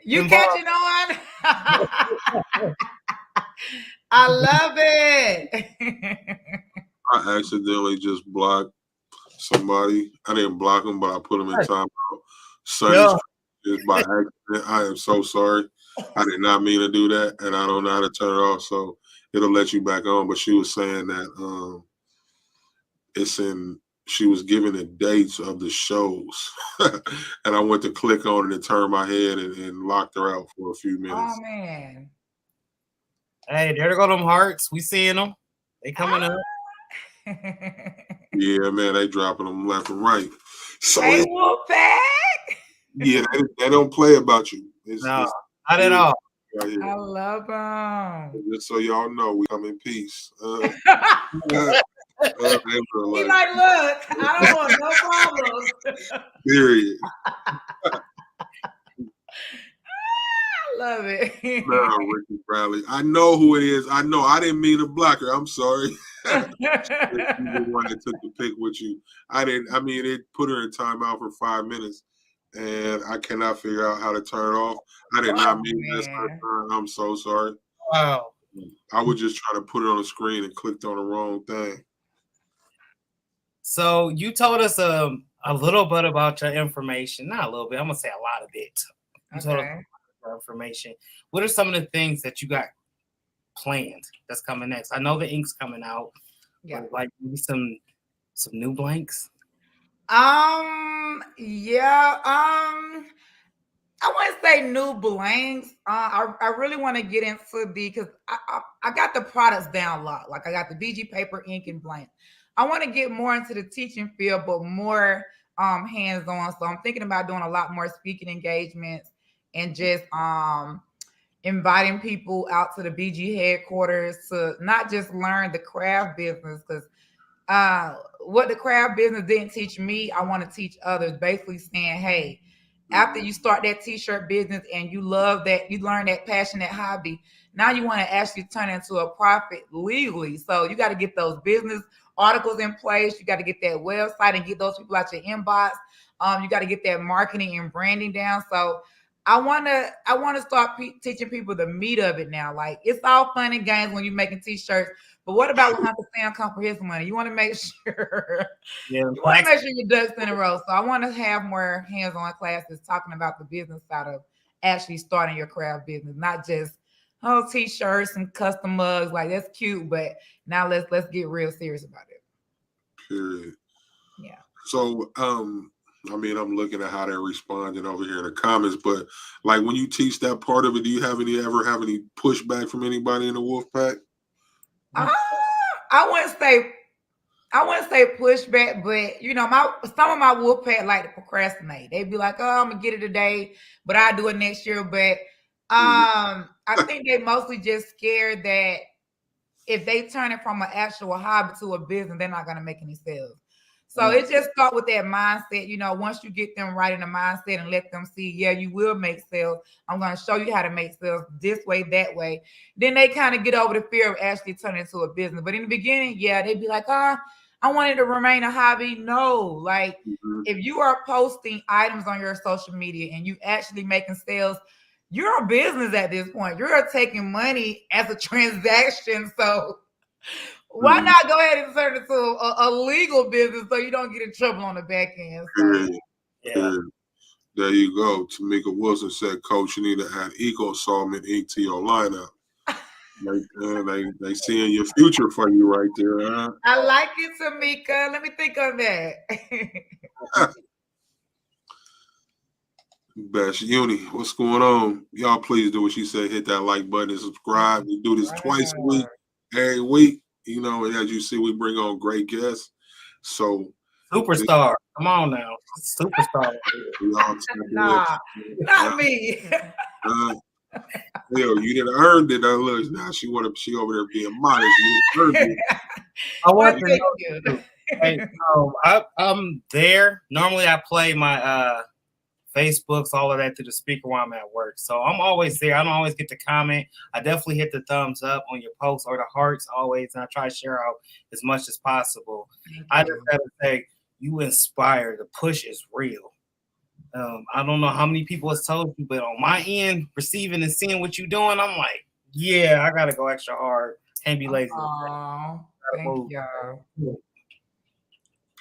You catching on? I love it. I accidentally just blocked somebody. I didn't block them, but I put them in timeout. Sonny's just by accident. I am so sorry. I did not mean to do that, and I don't know how to turn it off, so it'll let you back on. But she was saying that she was giving the dates of the shows, and I went to click on it and turn my head and locked her out for a few minutes. Oh, man. Hey, there go them hearts. We seeing them. They coming up. Yeah, man, they dropping them left and right. So hey, Wolfpack. Yeah, they don't play about you. It's not at all. Right I love them. Just so y'all know, we come in peace. He's like, look, I don't want no problems. Period. I love it. No, Ricky Bradley. I know who it is. I know. I didn't mean to block her. I'm sorry. She's the one that took the pic with you. I didn't. I mean, it put her in timeout for 5 minutes, and I cannot figure out how to turn it off. I did not mean this. I'm so sorry. Wow. I was just trying to put it on the screen and clicked on the wrong thing. So you told us a little bit about your information. Not a little bit. I'm gonna say a lot of it. You told us your information. What are some of the things that you got planned that's coming next? I know the ink's coming out. Yeah. Like maybe some new blanks. Yeah. I wouldn't say new blanks. I really want to get into because I got the products down a lot. Like I got the BG paper, ink, and blank. I want to get more into the teaching field, but more hands-on. So I'm thinking about doing a lot more speaking engagements and just inviting people out to the BG headquarters to not just learn the craft business, because what the craft business didn't teach me, I want to teach others. Basically saying, hey, after you start that T-shirt business and you love that, you learn that passion, that hobby, now you want to actually turn it into a profit legally. So you got to get those business articles in place. You got to get that website and get those people out your inbox. You got to get that marketing and branding down. So I want to start teaching people the meat of it now. Like, it's all fun and games when you're making T-shirts, but what about when Uncle Sam comes for his money? You want to make sure your ducks in a row. So I want to have more hands-on classes talking about the business side of actually starting your craft business, not just T-shirts and custom mugs. Like, that's cute, but now let's get real serious about it. Period. Yeah. So I mean, I'm looking at how they're responding over here in the comments, but like when you teach that part of it, do you ever have any pushback from anybody in the wolf pack? I wouldn't say pushback, but you know, some of my wolf pack like to procrastinate. They'd be like, "Oh, I'm gonna get it today, but I'll do it next year." But I think they mostly just scared that if they turn it from an actual hobby to a business, they're not gonna make any sales. So it just start with that mindset. You know, once you get them right in the mindset and let them see, yeah, you will make sales. I'm going to show you how to make sales this way, that way. Then they kind of get over the fear of actually turning into a business. But in the beginning, yeah, they'd be like, I want it to remain a hobby. No, like if you are posting items on your social media and you actually making sales, you're a business at this point. You're taking money as a transaction. So why not go ahead and turn it to a legal business so you don't get in trouble on the back end? So, yeah. There you go. Tamika Wilson said, Coach, you need to add Eco Solvent ink to your lineup. They seeing your future for you right there, huh? I like it, Tamika. Let me think of that. Best Uni, what's going on? Y'all please do what she said. Hit that like button and subscribe. We do this twice a week, every week. You know, and as you see, we bring on great guests. So superstar, come on now, superstar. Not me. You didn't earn it. Look, now she over there being modest. I want to know. Hey, I'm there. Normally, I play my Facebooks, all of that through the speaker while I'm at work. So I'm always there. I don't always get to comment. I definitely hit the thumbs up on your posts or the hearts always, and I try to share out as much as possible. I just gotta say, you inspire. The push is real. I don't know how many people has told you, but on my end, receiving and seeing what you're doing, I'm like, yeah, I gotta go extra hard. Can't be lazy. Oh, thank y'all.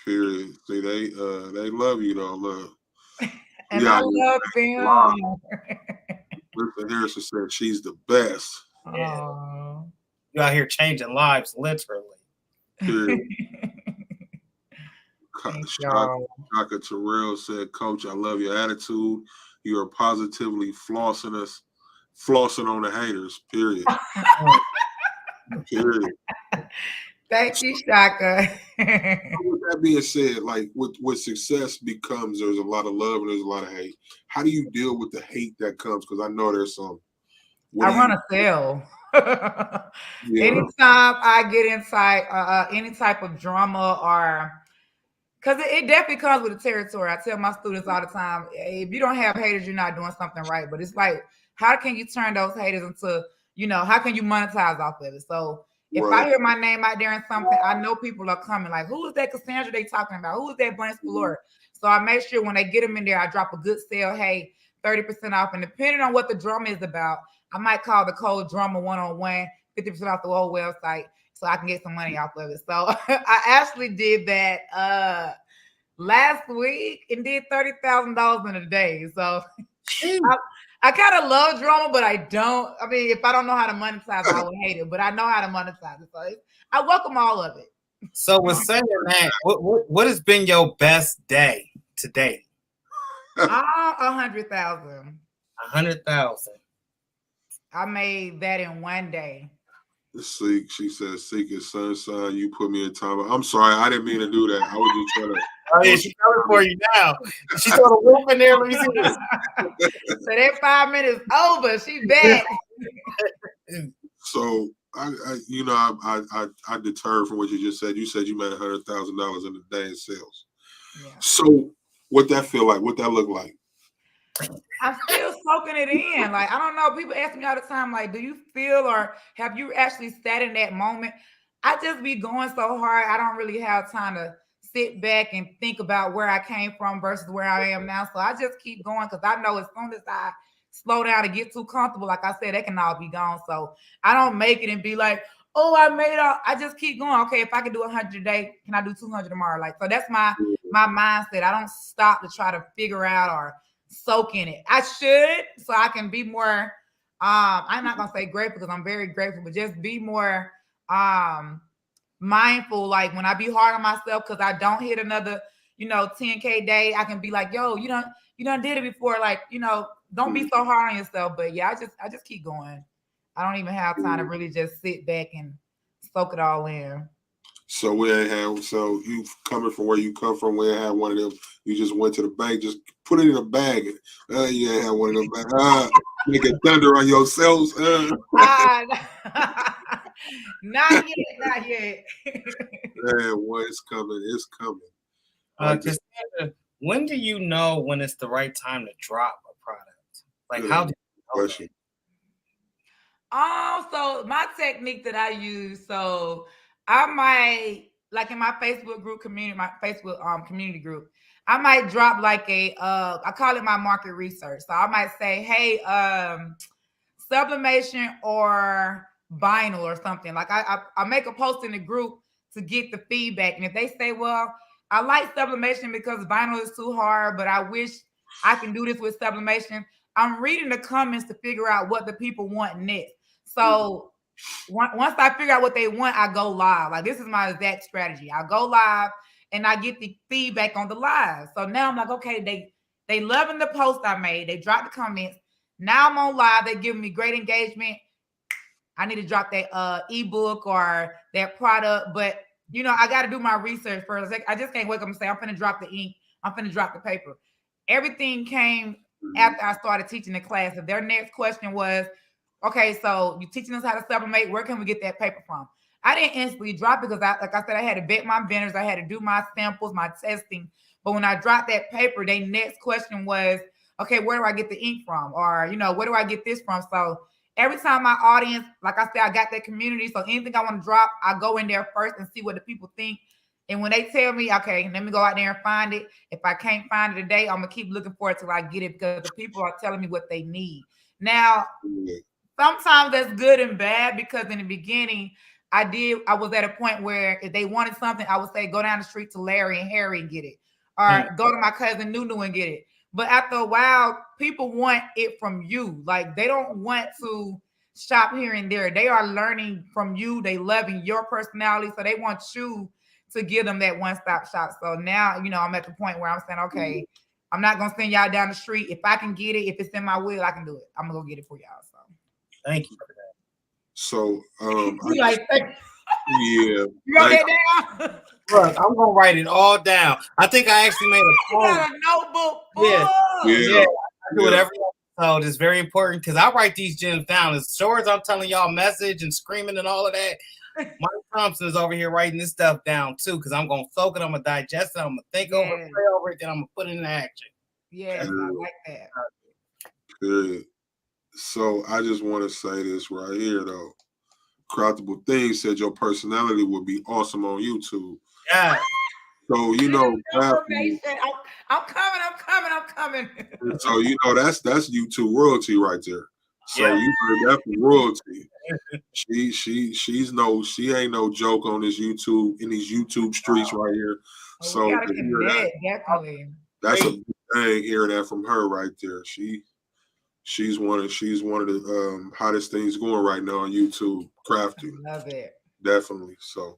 Period. See, they love you though. Look. And I love them. Listen, Harrison said she's the best. Yeah. You out here changing lives, literally. Period. Shaka Terrell said, Coach, I love your attitude. You are positively flossing on the haters. Period. Period. Thank you, Shaka. With that being said, like with success becomes, there's a lot of love and there's a lot of hate. How do you deal with the hate that comes? Because I know there's some. I run a sale. Anytime I get inside any type of drama or because it definitely comes with the territory. I tell my students all the time, if you don't have haters, you're not doing something right. But it's like, how can you turn those haters into, how can you monetize off of it? So if I hear my name out there and something, I know people are coming. Like, who is that Cassandra they talking about? Who is that Blanks Galore? So I make sure when they get them in there, I drop a good sale. Hey, 30% off. And depending on what the drama is about, I might call the code drama 101, 50% off the whole website, so I can get some money off of it. So I actually did that last week and did $30,000 in a day. So I kind of love drama, but I don't. I mean, if I don't know how to monetize it, I would hate it. But I know how to monetize it. So I welcome all of it. So with saying that, what has been your best day to date? 100,000. 100,000. I made that in one day. Seek, she says, Seek is sunshine. You put me in time. I'm sorry, I didn't mean to do that. I was just trying to. Oh yeah, she's coming for you now. She told a wolf in there. Let me see this. So that 5 minutes over. She back. So I deterred from what you just said. You said you made $100,000 in a day in sales. Yeah. So what that feel like? What that look like? I'm still soaking it in. Like, I don't know. People ask me all the time, like, do you feel or have you actually sat in that moment? I just be going so hard. I don't really have time to sit back and think about where I came from versus where I am now. So I just keep going because I know as soon as I slow down and get too comfortable, like I said, that can all be gone. So I don't make it and be like, oh, I made it. I just keep going. Okay, if I can do 100 a day, can I do 200 tomorrow? Like, so that's my mindset. I don't stop to try to figure out or soak in it. I should, so I can be more I'm not gonna say grateful because I'm very grateful, but just be more mindful. Like when I be hard on myself because I don't hit another 10K day, I can be like, yo, you done did it before. Like, don't be so hard on yourself. But yeah, I just keep going. I don't even have time to really just sit back and soak it all in. So so you coming from where you come from, we ain't had one of them. You just went to the bank, just put it in a bag. You ain't had one of them. Making thunder on yourselves. Not yet. Man, well, it's coming. Cassandra, when do you know when it's the right time to drop a product? Like, how do you know that? So my technique that I use, so I might, like in my Facebook group community, my Facebook community group, I might drop like I call it my market research. So I might say, hey, Sublimation or vinyl or something. Like I make a post in the group to get the feedback. And if they say, well, I like Sublimation because vinyl is too hard, but I wish I can do this with Sublimation, I'm reading the comments to figure out what the people want next. So once I figure out what they want, I go live. Like this is my exact strategy. I go live and I get the feedback on the live. So now I'm like, okay, they loving the post I made. They dropped the comments. Now I'm on live. They're giving me great engagement. I need to drop that ebook or that product. But, I got to do my research first. I just can't wake up and say, I'm going to drop the ink. I'm going to drop the paper. Everything came after I started teaching the class. If their next question was, okay, so you're teaching us how to sublimate. Where can we get that paper from? I didn't instantly drop it because, like I said, I had to vet my vendors. I had to do my samples, my testing. But when I dropped that paper, their next question was, okay, where do I get the ink from? Or, you know, where do I get this from? So every time my audience, like I said, I got that community. So anything I want to drop, I go in there first and see what the people think. And when they tell me, okay, let me go out there and find it. If I can't find it today, I'm going to keep looking for it till I get it, because the people are telling me what they need. Now, sometimes that's good and bad, because in the beginning, I was at a point where if they wanted something, I would say, go down the street to Larry and Harry and get it. Or go to my cousin Nunu and get it. But after a while, people want it from you. Like, they don't want to shop here and there. They are learning from you. They loving your personality. So they want you to give them that one-stop shop. So now, you know, I'm at the point where I'm saying, okay, I'm not going to send y'all down the street. If I can get it, if it's in my will, I can do it. I'm going to go get it for y'all. So thank you for that. So, you wrote that down? Look, I'm gonna write it all down. I think I actually made a poem. You got a notebook. Yeah. I do it every episode. It's very important because I write these gems down. As sure as I'm telling y'all message and screaming and all of that, Mike Thompson is over here writing this stuff down too, because I'm gonna soak it, I'm gonna digest it, I'm gonna think over it, pray over it, then I'm gonna put it into action. Yes, I like that. Good. So I just want to say this right here though. Craftable Things said your personality would be awesome on YouTube. Yeah. So you know, I'm coming. So you know that's YouTube royalty right there. So you heard that from royalty. She ain't no joke on this YouTube, in these YouTube streets right here. So definitely. That's a big thing hearing that from her right there. She's one of the hottest things going right now on YouTube, crafting. Love it. Definitely. So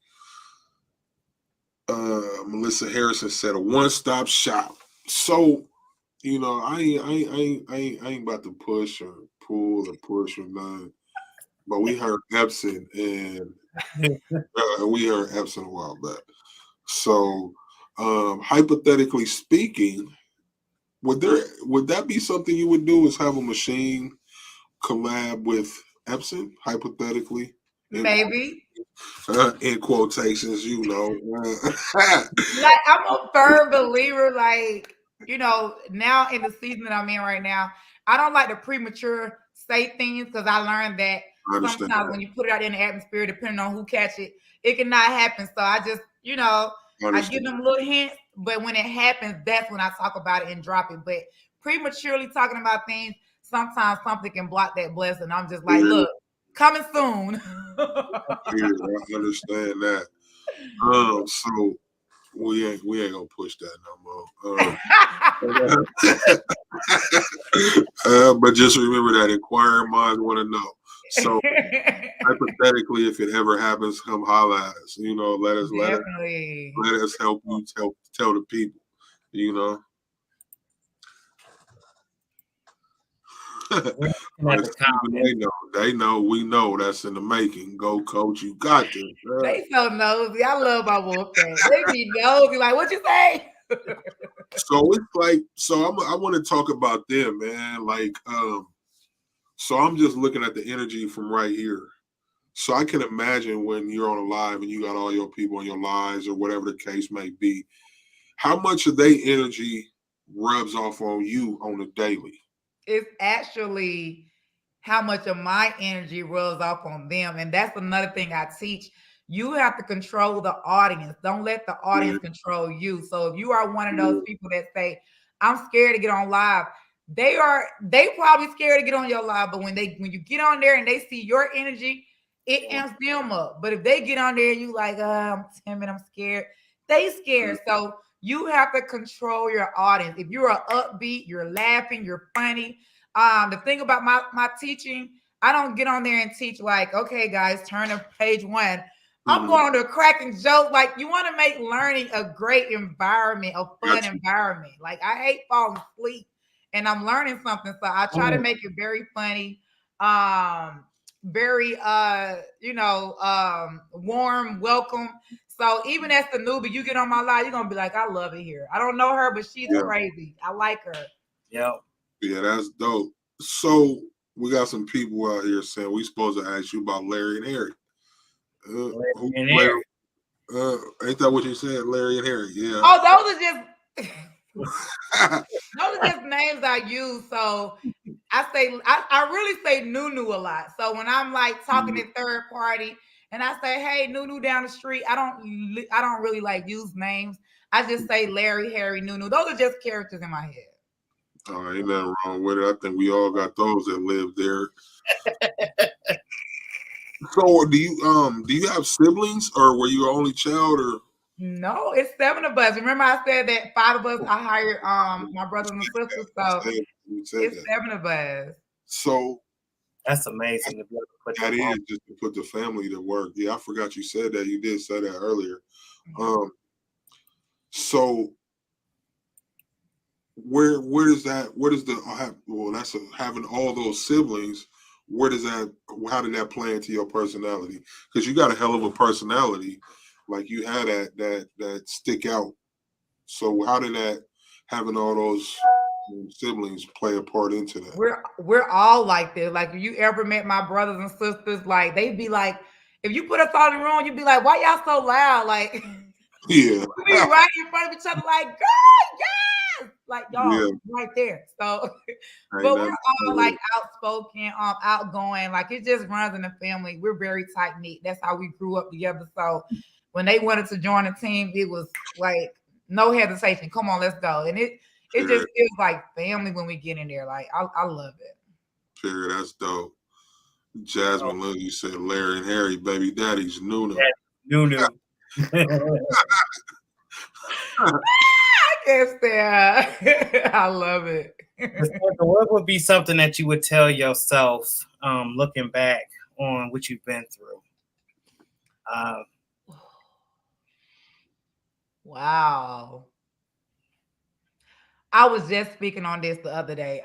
Melissa Harrison said a one-stop shop. So, you know, I ain't about to push or pull or push or none. But we heard Epson and we heard Epson a while back. So hypothetically speaking, would that be something you would do, is have a machine collab with Epson, hypothetically? Maybe. In quotations, you know. Like, I'm a firm believer, like, you know, now in the season that I'm in right now, I don't like to premature say things, because I learned that sometimes when you put it out in the atmosphere, depending on who catch it, it cannot happen. So I just, you know, I give them little hints, but when it happens, that's when I talk about it and drop it. But prematurely talking about things, sometimes something can block that blessing. I'm just like, look, coming soon. Yeah, I understand that. So we ain't gonna push that no more. But just remember that inquiring minds want to know. So hypothetically, if it ever happens, come holla at us. You know, let us help you tell the people. You know. They know, we know that's in the making. Go, coach, you got this. They so nosy. I love my wolf fans. They be nosy. Like, what you say? So it's like, I want to talk about them, man. Like, so I'm just looking at the energy from right here. So I can imagine when you're on a live and you got all your people on your lives or whatever the case may be, how much of their energy rubs off on you on a daily? It's actually how much of my energy rubs off on them. And that's another thing I teach. You have to control the audience. Don't let the audience control you. So if you are one of those people that say, I'm scared to get on live, they probably scared to get on your live. But when you get on there and they see your energy, it amps them up. But if they get on there and you like, I'm timid, I'm scared, they scared. So you have to control your audience. If you're upbeat, you're laughing, you're funny. The thing about my teaching, I don't get on there and teach like, okay, guys, turn to page 1. I'm going to crack and joke. Like, you want to make learning a great environment, a fun environment. Like, I hate falling asleep and I'm learning something. So I try to make it very funny, very, warm, welcome. So even as the newbie, you get on my live, you're going to be like, I love it here. I don't know her, but she's crazy. I like her. Yeah, that's dope. So we got some people out here saying we supposed to ask you about Larry and Harry. Ain't that what you said, Larry and Harry? Yeah. Oh, those are just Those are just names I use. So I really say Nunu a lot. So when I'm like talking in third party and I say, hey, Nunu down the street, I don't really like use names. I just say Larry, Harry, Nunu. Those are just characters in my head. Oh, ain't nothing wrong with it. I think we all got those that live there. So do you have siblings, or were you an only child, or? No, it's 7 of us. Remember I said that 5 of us I hired my brothers and sisters. So it's 7 of us. So that's amazing to be able to put that is just to put the family to work. Yeah, I forgot you said that. You did say that earlier. So where does the that's having all those siblings, how did that play into your personality? Because you got a hell of a personality, like you had that stick out. So how did that, having all those siblings, play a part into that? We're all like this. Like if you ever met my brothers and sisters, like they'd be like, if you put us all in the room, you'd be like, why y'all so loud? Like yeah, we be right in front of each other, like, girl, yes, like y'all right there. So but we're all like outspoken, outgoing. Like it just runs in the family. We're very tight knit. That's how we grew up together. So when they wanted to join the team, it was like no hesitation. Come on, let's go. And it just feels like family when we get in there. Like I love it. Sure, that's dope. Jasmine Lindsay said Larry and Harry, baby daddies, Nunu. Nunu. I can't stand. I love it. What would be something that you would tell yourself looking back on what you've been through? Wow. I was just speaking on this the other day.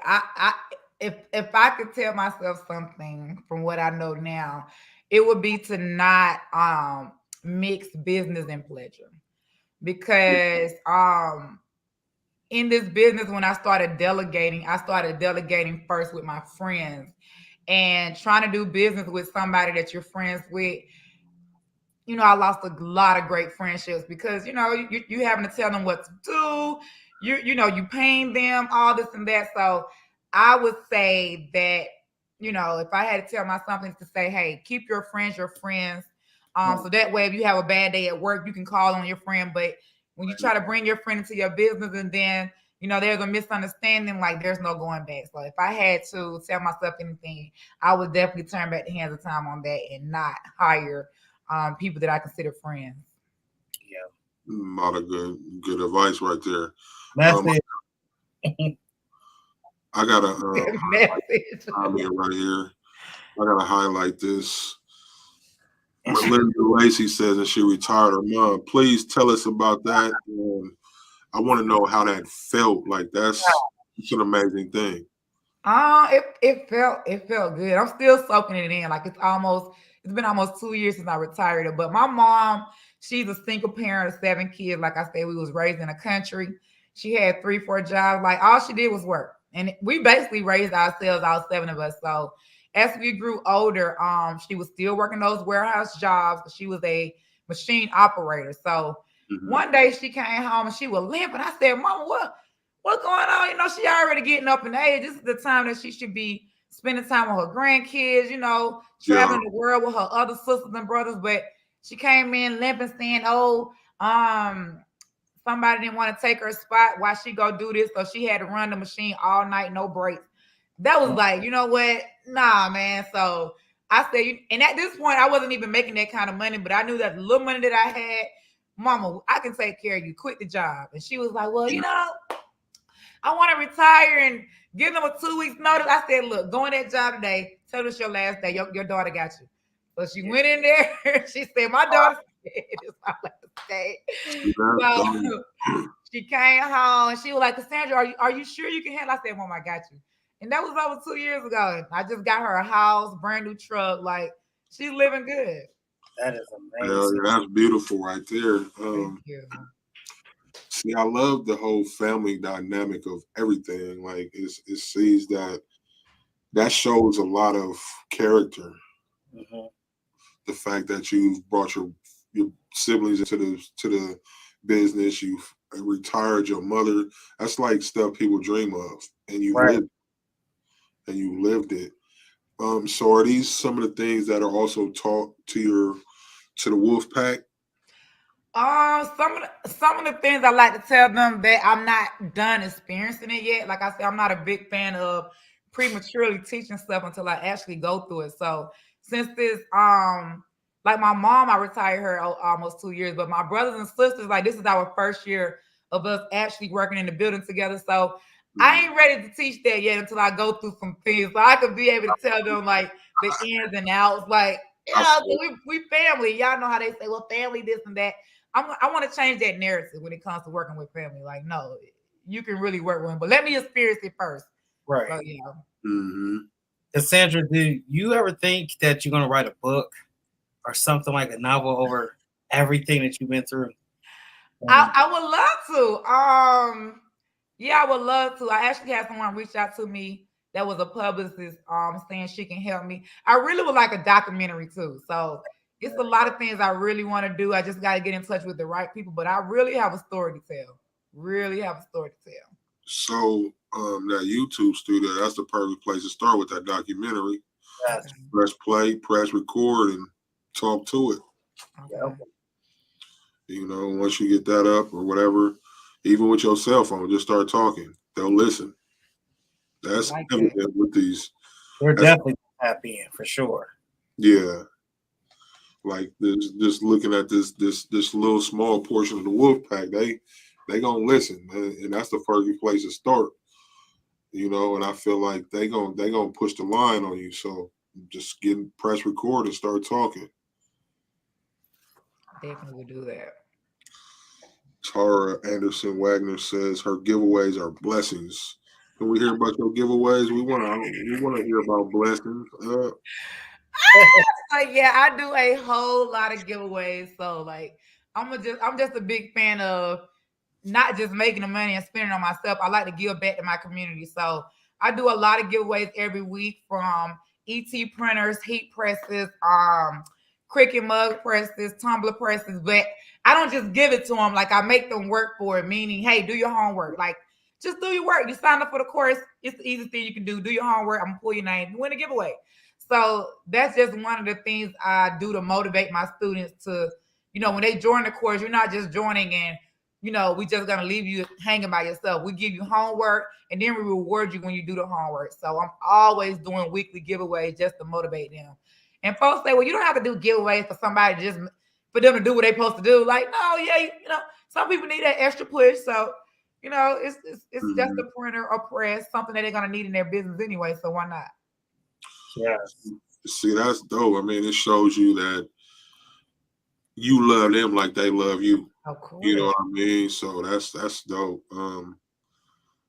If I could tell myself something from what I know now, it would be to not mix business and pleasure. Because in this business, when I started delegating first with my friends, and trying to do business with somebody that you're friends with. You know, I lost a lot of great friendships because, you know, you having to tell them what to do. You paying them all this and that. So I would say that, you know, if I had to tell myself something, to say, hey, keep your friends. So that way, if you have a bad day at work, you can call on your friend. But when you try to bring your friend into your business and then, you know, there's a misunderstanding, like there's no going back. So if I had to tell myself anything, I would definitely turn back the hands of time on that and not hire people that I consider friends. Yeah, a lot of good advice right there. That's it. I gotta comment right here. I gotta highlight this. Melinda Lacey says that she retired her mom. Please tell us about that. I want to know how that felt. Like it's an amazing thing. It felt good. I'm still soaking it in. Like it's been almost 2 years since I retired her. But my mom, she's a single parent of 7 kids. Like I said, we was raised in a country. She had 3-4 jobs. Like all she did was work. And we basically raised ourselves, all 7 of us. So as we grew older, she was still working those warehouse jobs. She was a machine operator. So one day she came home and she was limping. I said, Mama, what's going on? You know, she already getting up in age. This is the time that she should be spending time with her grandkids, you know, traveling the world with her other sisters and brothers. But she came in limping, saying, somebody didn't want to take her spot while she go do this. So she had to run the machine all night, no breaks. That was like, you know what? Nah, man. So I said, and at this point, I wasn't even making that kind of money, but I knew that the little money that I had, Mama, I can take care of you. Quit the job. And she was like, well, you know, I want to retire and give them a 2 weeks notice. I said, look, go on that job today. Tell us your last day. Your daughter got you. So she went in there. She said, my daughter said it's my last day. So she came home and she was like, Cassandra, are you sure you can handle? I said, Mom, I got you. And that was over 2 years ago. I just got her a house, brand new truck. Like she's living good. That is amazing. Yeah, that's beautiful right there. Thank you. See, I love the whole family dynamic of everything. Like it sees that shows a lot of character. The fact that you've brought your siblings into the business, you've retired your mother. That's like stuff people dream of, and you Right. lived it. So are these some of the things that are also taught to the wolf pack? Some of the things I like to tell them that I'm not done experiencing it yet. Like I said, I'm not a big fan of prematurely teaching stuff until I actually go through it. So since this, like my mom, I retired her almost 2 years, but my brothers and sisters, like this is our first year of us actually working in the building together. So I ain't ready to teach that yet until I go through some things, so I could be able to tell them like the ins and outs. Like, yeah, we family. Y'all know how they say, well, family, this and that. I want to change that narrative when it comes to working with family. Like, no, you can really work with them, but let me experience it first. Right. So, yeah. Mm-hmm. Cassandra, do you ever think that you're going to write a book or something like a novel over everything that you've been through? I would love to. Yeah, I would love to. I actually had someone reach out to me that was a publicist, saying she can help me. I really would like a documentary too. So it's a lot of things I really want to do. I just got to get in touch with the right people, but I really have a story to tell. Really have a story to tell. So that YouTube studio, that's the perfect place to start with that documentary. Yes. Press play, press record, and talk to it. Okay. You know, once you get that up or whatever, even with your cell phone, just start talking. They'll listen. That's Like evident that. with these. We're definitely happy in for sure. Yeah. Like this, just looking at this little small portion of the wolf pack, they gonna listen, and that's the perfect place to start. You know, and I feel like they gonna push the line on you. So just press record and start talking. Definitely would do that. Tara Anderson Wagner says her giveaways are blessings. Can we hear about your giveaways? We wanna hear about blessings. Yeah, I do a whole lot of giveaways. So like I'm just a big fan of not just making the money and spending on myself. I like to give back to my community. So I do a lot of giveaways every week, from ET printers, heat presses, Cricut mug presses, tumbler presses. But I don't just give it to them. Like, I make them work for it, meaning, hey, do your homework. Like, just do your work. You sign up for the course. It's the easiest thing you can do. Do your homework. I'm gonna pull your name. You win a giveaway. So that's just one of the things I do to motivate my students to, when they join the course, you're not just joining and we just gonna leave you hanging by yourself. We give you homework, and then we reward you when you do the homework. So I'm always doing weekly giveaways just to motivate them. And folks say, well, you don't have to do giveaways for somebody just for them to do what they're supposed to do. Like, no, yeah, some people need that extra push. So, it's just a printer or press, something that they're gonna need in their business anyway. So why not? Yeah. See, that's dope. I mean, it shows you that you love them like they love you. Of course. You know what I mean? So that's dope.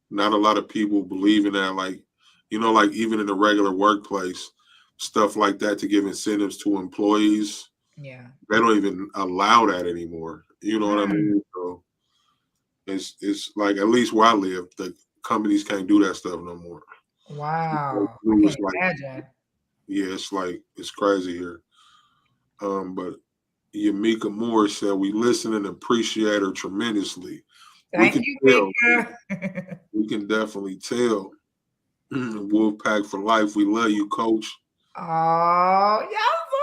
Not a lot of people believe in that. Like, like even in the regular workplace, stuff like that to give incentives to employees. Yeah. They don't even allow that anymore. You know what I mean? So it's like, at least where I live, the companies can't do that stuff no more. Wow. I It's can't imagine. Yeah, it's crazy here. But Yamika Moore said, we listen and appreciate her tremendously. Thank you, Mika. We can definitely tell. Wolfpack for life. We love you, Coach. Oh, y'all so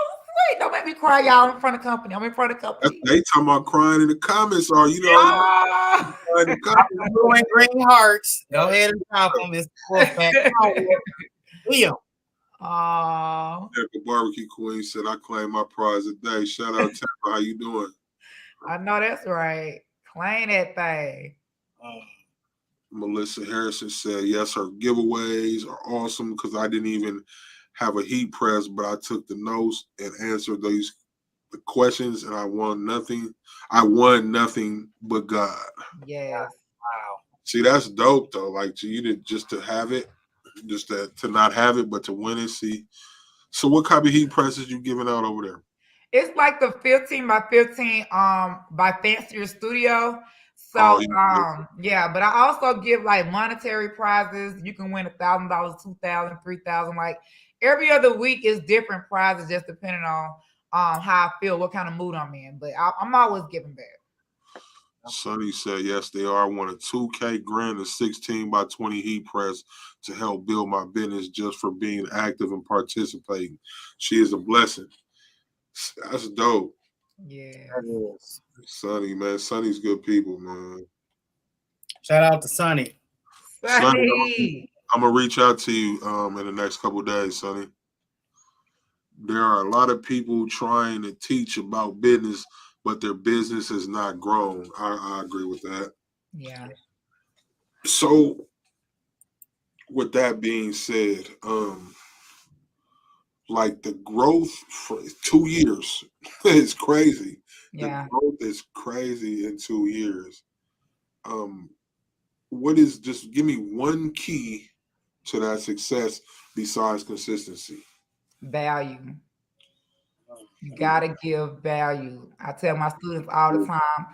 sweet. Don't make me cry, y'all, in front of company. I'm in front of company. They talking about crying in the comments, or in the comments. Blue and green hearts. Go ahead and drop them. It's Wolfpack. Leo. Oh. The Barbecue Queen said, I claim my prize today. Shout out to her. How you doing? I know that's right. Claim that thing. Melissa Harrison said, yes, her giveaways are awesome because I didn't even have a heat press, but I took the notes and answered the questions, and I won nothing. I won nothing but God. Yes. Wow. See, that's dope though. Like, to you to have it, just to not have it, but to win it. See. So what kind of heat presses you giving out over there? It's like the 15 by 15 by Fancier Studio. So yeah, but I also give like monetary prizes. You can win $1,000, $2,000, $3,000. Like every other week is different prizes, just depending on how I feel, what kind of mood I'm in. But I'm always giving back. Sonny said, yes, they are. I want a 2K grand and 16 by 20 heat press to help build my business just for being active and participating. She is a blessing. That's dope. Yeah. Sonny, man. Sonny's good people, man. Shout out to Sonny. Sonny. I'm going to reach out to you in the next couple of days, Sonny. There are a lot of people trying to teach about business, but their business has not grown. I agree with that. Yeah. So, with that being said, like the growth for 2 years is crazy. Yeah. The growth is crazy in 2 years. What is, just give me one key to that success besides consistency? Value. You gotta give value. I tell my students all the time,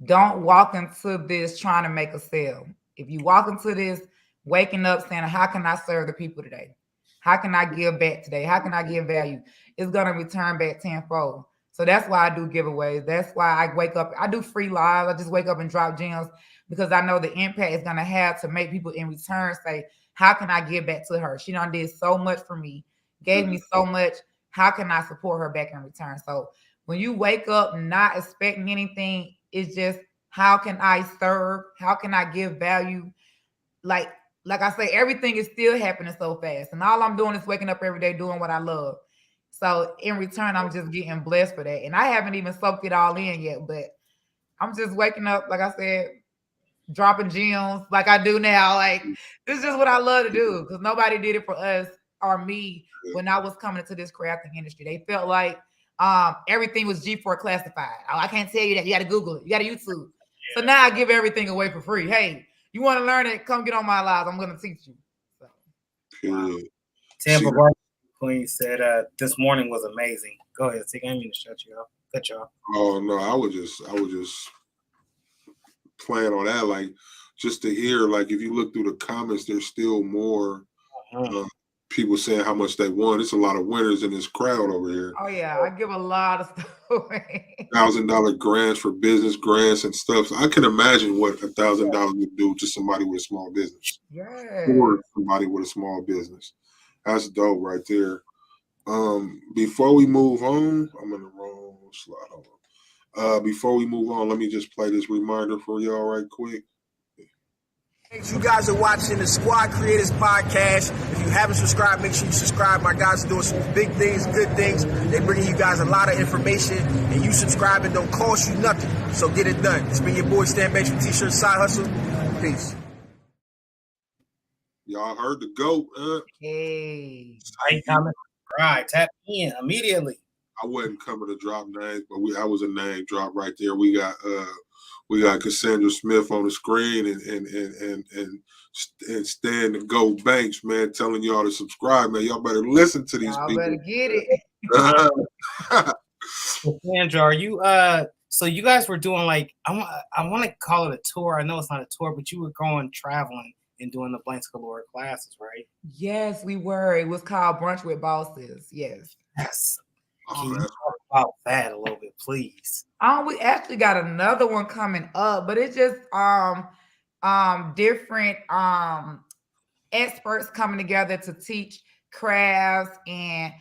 don't walk into this trying to make a sale. If you walk into this waking up saying, how can I serve the people today? How can I give back today? How can I give value? It's gonna return back tenfold. So that's why I do giveaways. That's why I wake up. I do free lives. I just wake up and drop gems because I know the impact it's gonna have to make people in return say, how can I give back to her? She done did so much for me, gave me so much. How can I support her back in return? So when you wake up not expecting anything, it's just, how can I serve? How can I give value? Like I say, everything is still happening so fast. And all I'm doing is waking up every day doing what I love. So in return, I'm just getting blessed for that. And I haven't even soaked it all in yet, but I'm just waking up, like I said, dropping gems like I do now. Like, this is just what I love to do because nobody did it for us or me when I was coming into this crafting industry. They felt like everything was G4 classified. Oh, I can't tell you that. You got to Google it. You got to YouTube. So now I give everything away for free. Hey, you want to learn it? Come get on my live. I'm going to teach you. So. Wow. Tampa Barbara Queen said this morning was amazing. Go ahead, T. I didn't mean to shut you off. Cut you off. Oh no, I was just playing on that, like, just to hear, like, if you look through the comments, there's still more people saying how much they won. It's a lot of winners in this crowd over here. Oh yeah, I give a lot of stuff away. $1,000 grants for business grants and stuff. So I can imagine what $1,000 would do to somebody with a small business. Yeah. Or somebody with a small business. That's dope right there. Before we move on, I'm in the wrong slide. Before we move on, let me just play this reminder for y'all right quick. You guys are watching the Squad Creators Podcast. If you haven't subscribed, make sure you subscribe. My guys are doing some big things, good things. They're bringing you guys a lot of information, and you subscribing don't cost you nothing. So get it done. It's been your boy Stan Banks from T-Shirt Side Hustle. Peace. Y'all heard the GOAT, huh? Hey. Like, comment, subscribe, tap in immediately. I wasn't coming to drop names, but I was a name drop right there. We got Cassandra Smith on the screen and Stan the GOAT Banks, man, telling y'all to subscribe, man. Y'all better listen to these people. Better get it. Cassandra, are you so you guys were doing, like, I want to call it a tour. I know it's not a tour, but you were going traveling and doing the Blanks Galore classes, right? Yes, we were. It was called Brunch with Bosses. Yes. Yes. Can you talk about that a little bit, please? We actually got another one coming up, but it's just different experts coming together to teach crafts and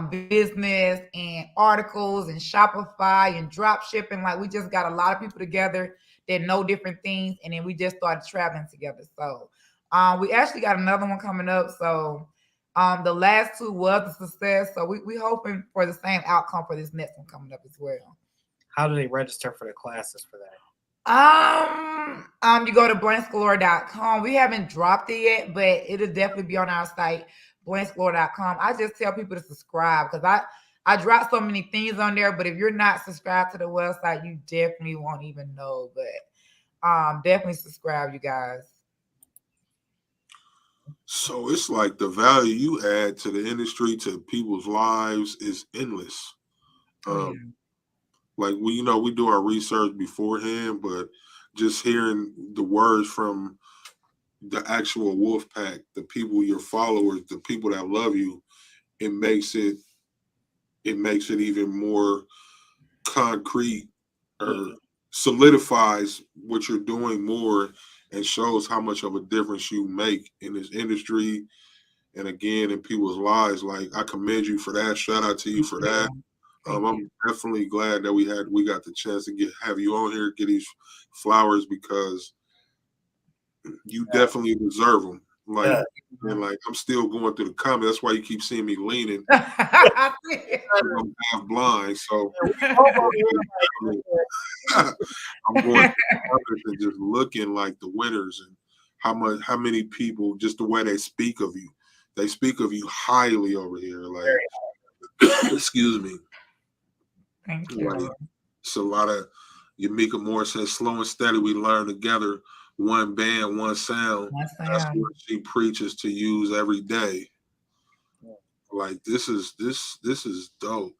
business and articles and Shopify and drop shipping. Like, we just got a lot of people together that know different things, and then we just started traveling together. So we actually got another one coming up. So the last two was a success. So we hoping for the same outcome for this next one coming up as well. How do they register for the classes for that? You go to blanksgalore.com. We haven't dropped it yet, but it'll definitely be on our site, blanksgalore.com. I just tell people to subscribe because I drop so many things on there, but if you're not subscribed to the website, you definitely won't even know. But definitely subscribe, you guys. So it's like the value you add to the industry, to people's lives, is endless. Like, we do our research beforehand, but just hearing the words from the actual wolf pack, the people, your followers, the people that love you, it makes it even more concrete or solidifies what you're doing more and shows how much of a difference you make in this industry and again in people's lives. Like, I commend you for that. Shout out to you for that. I'm definitely glad that we got the chance to have you on here, get these flowers, because you definitely deserve them. Like, and like, I'm still going through the comments. That's why you keep seeing me leaning. I'm half blind, so I'm going and just looking like the winners and how many people, just the way they speak of you. They speak of you highly over here. Like, excuse me. Thank you. Like, it's a lot of Yamika Moore says, slow and steady, we learn together. One band, one sound. That's what she preaches to use every day. Like, this is dope.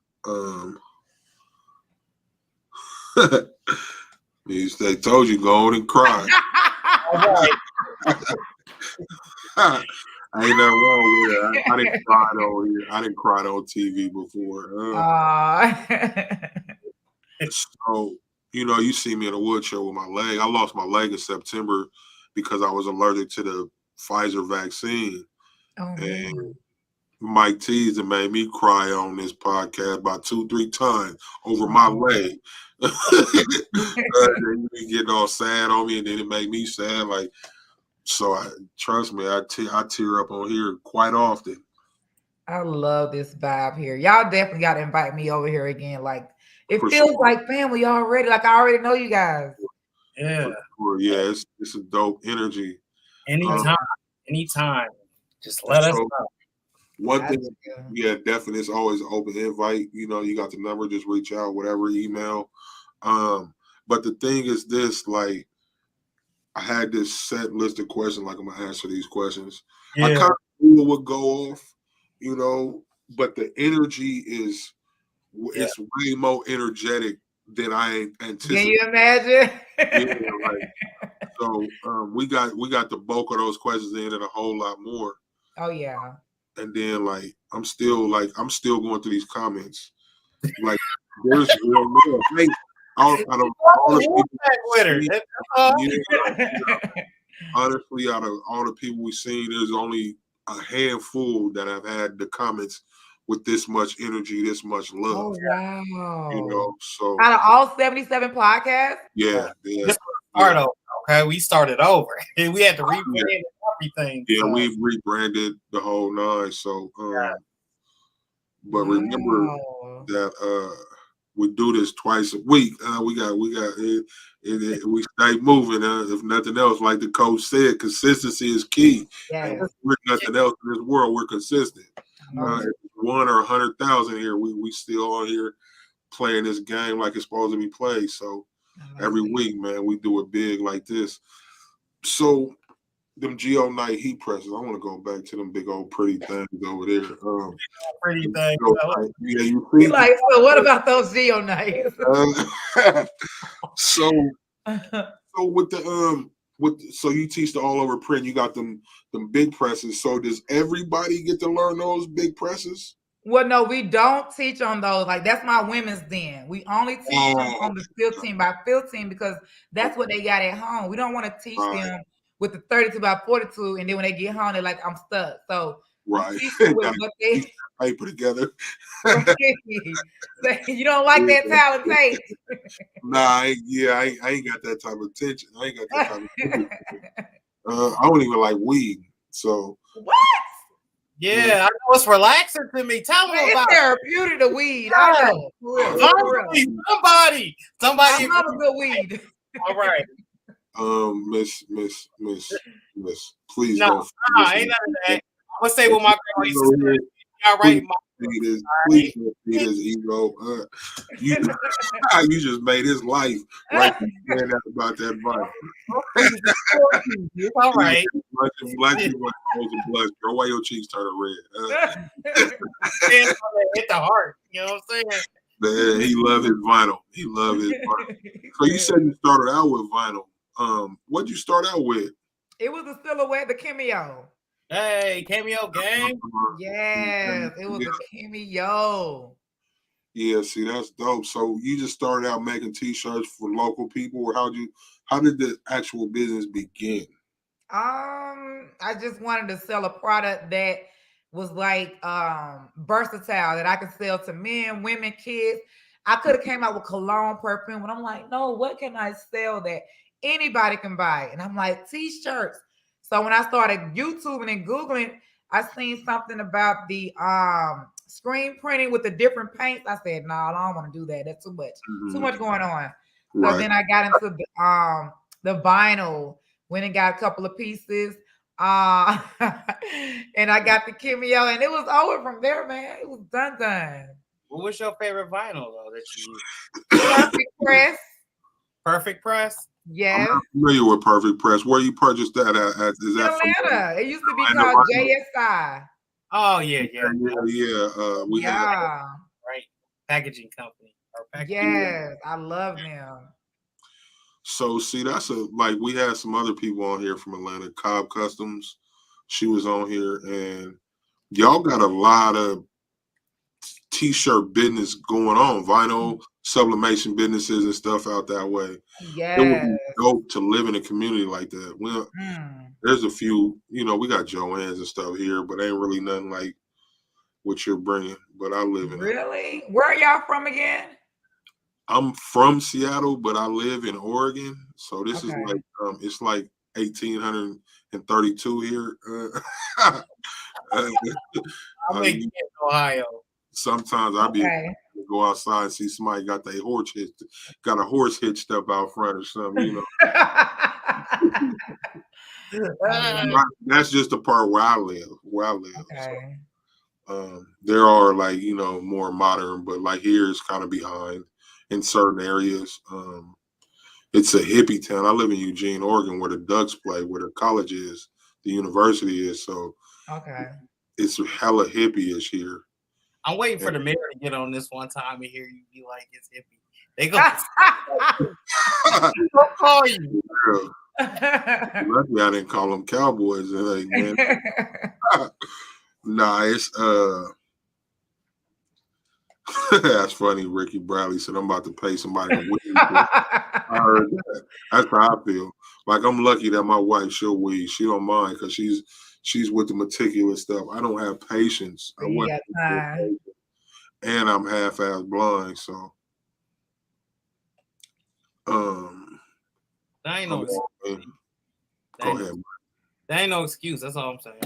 They told you go on and cry. I ain't nothing wrong with it. I didn't cry on here. I didn't cry on TV before. So, you see me in a wheelchair with my leg. I lost my leg in September because I was allergic to the Pfizer vaccine. And Miketees have made me cry on this podcast about 2-3 times over my leg. You getting all sad on me, and then it made me sad. Like, so trust me, I tear up on here quite often. I love this vibe here. Y'all definitely got to invite me over here again. Like, it feels like family already. Like, I already know you guys. Yeah. Yeah, it's a dope energy. Anytime. Just let us know. One thing, definitely, it's always an open invite. You got the number, just reach out, whatever, email. But the thing is this, like, I had this set list of questions, like, I'm going to answer these questions. I kind of knew it would go off, but the energy is, it's way more energetic than I anticipated. Can you imagine? So we got the bulk of those questions in and a whole lot more. Oh yeah. And then like I'm still going through these comments. Like, there's real love. Honestly, out of all the people we've seen, there's only a handful that have had the comments with this much energy, this much love. Oh wow. So out of all 77 podcasts? Yeah. Okay, we started over. We had to rebrand everything. Yeah, we rebranded the whole nine. So but remember that we do this twice a week. We stay moving. If nothing else, like the coach said, consistency is key. Yeah. We're nothing else in this world. We're consistent. If 1 or 100,000 here, we still on here playing this game like it's supposed to be played. So every week, man, we do it big like this. So them Geo Night heat presses, I want to go back to them big old pretty things over there. Pretty things. Yeah, you see. Like, so what about those Geo Nights? So with the so you teach the all over print, you got them big presses. So does everybody get to learn those big presses? Well, no, we don't teach on those. Like, that's my women's den. We only teach them on the 15 by 15 because that's what they got at home. We don't want to teach them with the 32 by 42, and then when they get home, they're like, I'm stuck. So with paper together. You don't like that talent tape? Nah, I ain't got that type of attention. I ain't got that type of attention. I don't even like weed. So what? Yeah, I know it's relaxing to me. Tell me about it. It's therapeutic to weed. I know. Somebody. I love a good weed. All right. Miss, please don't. No, ain't none of that. I'm gonna say what my girl used to say. All right, please don't feed his ego. You just made his life right about that vibe. It's all right. Black people are supposed to blush. Girl, why your cheeks turn red? Hit the heart. You know what I'm saying? Man, he loved his vinyl. So you said you started out with vinyl. What'd you start out with? It was a silhouette, the cameo. Hey, cameo gang. Yes, it was a cameo. Yeah, see, that's dope. So you just started out making T-shirts for local people, or how did the actual business begin? I just wanted to sell a product that was like versatile that I could sell to men, women, kids. I could have came out with cologne, perfume, and I'm like, no, what can I sell that anybody can buy? And I'm like, T-shirts. So when I started YouTubing and Googling, I seen something about the screen printing with the different paints. I said, no, I don't want to do that. That's too much. Too much going on. So then I got into the vinyl. Went and got a couple of pieces. And I got the cameo, and it was over from there, man. It was done. What was your favorite vinyl though that you used? Perfect Press. Perfect Press? Yes. I'm not familiar with Perfect Press. Where you purchased that at? Is that Atlanta? It used to be called JSI. Oh yeah. Right. Packaging company. Yes, I love them. So see, we had some other people on here from Atlanta, Cobb Customs. She was on here, and y'all got a lot of T-shirt business going on, vinyl sublimation businesses and stuff out that way. Yes. It would be dope to live in a community like that. There's a few, we got Joann's and stuff here, but ain't really nothing like what you're bringing. But I live in Really? Where are y'all from again? I'm from Seattle, but I live in Oregon. So this is like it's like 1832 here. I'm in Ohio. Sometimes I be go outside and see somebody got a horse hitched up out front or something, That's just the part where I live. Okay. So, there are more modern, but like here it's kind of behind in certain areas. It's a hippie town. I live in Eugene, Oregon, where the Ducks play, where the college is, the university is. So it's hella hippie-ish here. I'm waiting for the mayor to get on this one time and hear you be like, it's hippie. They go call you. Luckily, I didn't call them cowboys. Like, man. Nah, it's that's funny. Ricky Bradley said, "I'm about to pay somebody to weed." I heard that. That's how I feel. Like I'm lucky that my wife she'll weed. She don't mind because she's with the meticulous stuff. I don't have patience. And I'm half-ass blind, so that ain't no excuse. Go ahead. That ain't no excuse. That's all I'm saying.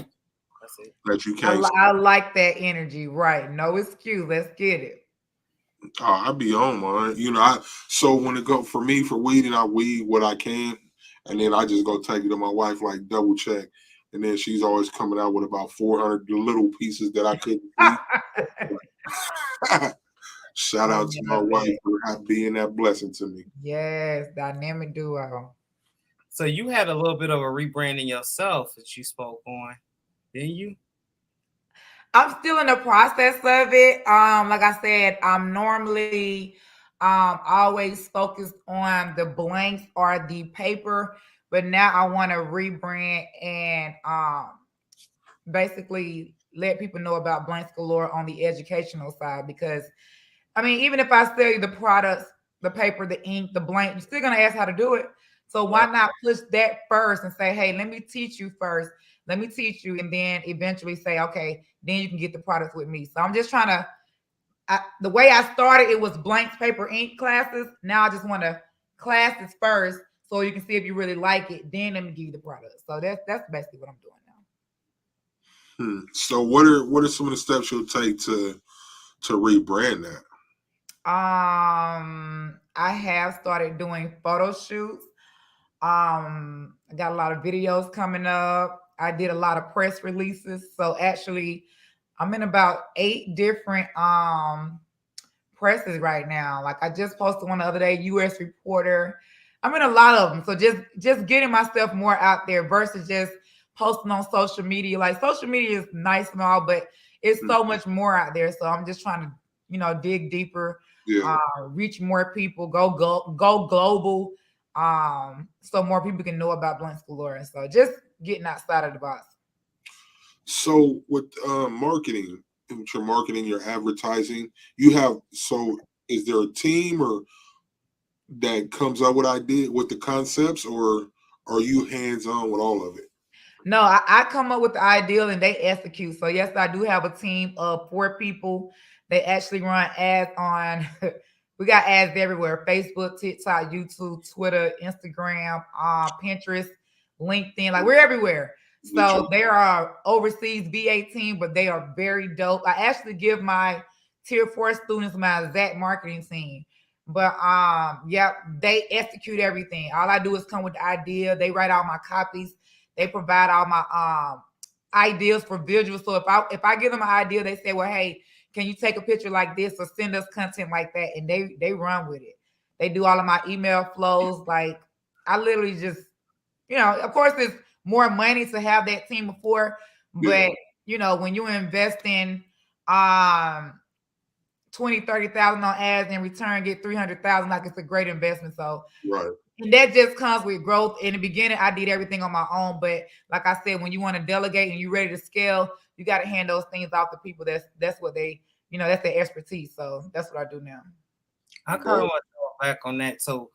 That's it. That you can't. I like that energy, right? No excuse. Let's get it. Oh, I be on, man. So when it go for me for weeding, I weed what I can, and then I just go take it to my wife, like double check, and then she's always coming out with about 400 little pieces that I couldn't weed. Shout out to my wife for being that blessing to me. Yes, dynamic duo. So you had a little bit of a rebranding yourself that you spoke on, didn't you? I'm still in the process of it. Like I said, I'm normally always focused on the blanks or the paper, but now I want to rebrand and basically let people know about Blanks Galore on the educational side. Because I mean, even if I sell you the products, the paper, the ink, the blank, you're still gonna ask how to do it. So why not push that first and say, hey, let me teach you first. Let me teach you, and then eventually say, okay, then you can get the products with me. So I'm just trying to, the way I started, it was blanks, paper, ink classes. Now I just want to classes first so you can see if you really like it. Then let me give you the products. So that's basically what I'm doing now. So what are some of the steps you'll take to rebrand that? I have started doing photo shoots. I got a lot of videos coming up. I did a lot of press releases. So actually, I'm in about 8 different presses right now. Like I just posted one the other day, U.S. Reporter. I'm in a lot of them. So just getting myself more out there versus just posting on social media. Like social media is nice and all, but it's so much more out there. So I'm just trying to, dig deeper, reach more people, go global. So more people can know about Blanks Galore. So just getting outside of the box. So with marketing, with your marketing, your advertising, you have, so is there a team or that comes up with the concepts, or are you hands-on with all of it? No, I come up with the ideal and they execute. So yes, I do have a team of 4 people. They actually run ads on we got ads everywhere: Facebook, TikTok, YouTube, Twitter, Instagram, Pinterest, LinkedIn. Like, we're everywhere. So they are overseas VA team, but they are very dope. I actually give my tier 4 students my exact marketing team. But yeah, they execute everything. All I do is come with the idea. They write out my copies. They provide all my ideas for visuals. So if I give them an idea, they say, well, hey, can you take a picture like this or send us content like that? And they run with it. They do all of my email flows. Like, I literally just, of course, it's more money to have that team before, but when you invest in 20,000-30,000 on ads, in return get 300,000, like, it's a great investment. So right. And that just comes with growth. In the beginning, I did everything on my own, but like I said, when you want to delegate and you're ready to scale, you got to hand those things off to people. That's what they, that's their expertise. So that's what I do now. I kind of want to go back on that. So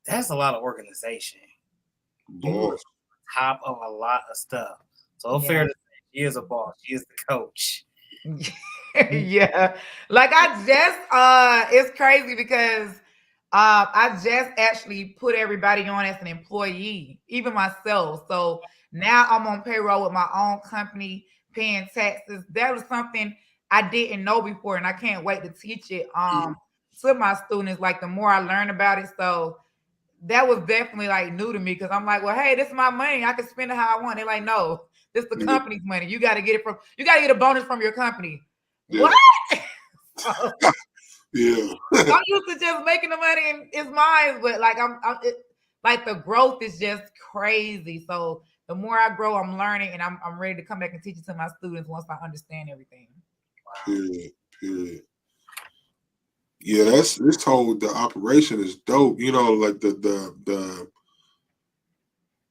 that's a lot of organization. Boss. Top of a lot of stuff. So fair to say, she is a boss. She is the coach. Yeah. Like, it's crazy because I just actually put everybody on as an employee, even myself. So now I'm on payroll with my own company, paying taxes. That was something I didn't know before, and I can't wait to teach it to my students. Like, the more I learn about it, so that was definitely like new to me, because I'm like, well, hey, this is my money. I can spend it how I want. They're like, no, this is the company's money. You got to get a bonus from your company. Yeah. What? Yeah. I'm used to just making the money and it's mine, but like like, the growth is just crazy. So the more I grow, I'm learning, and I'm ready to come back and teach it to my students once I understand everything. Period. Yeah, the operation is dope. Like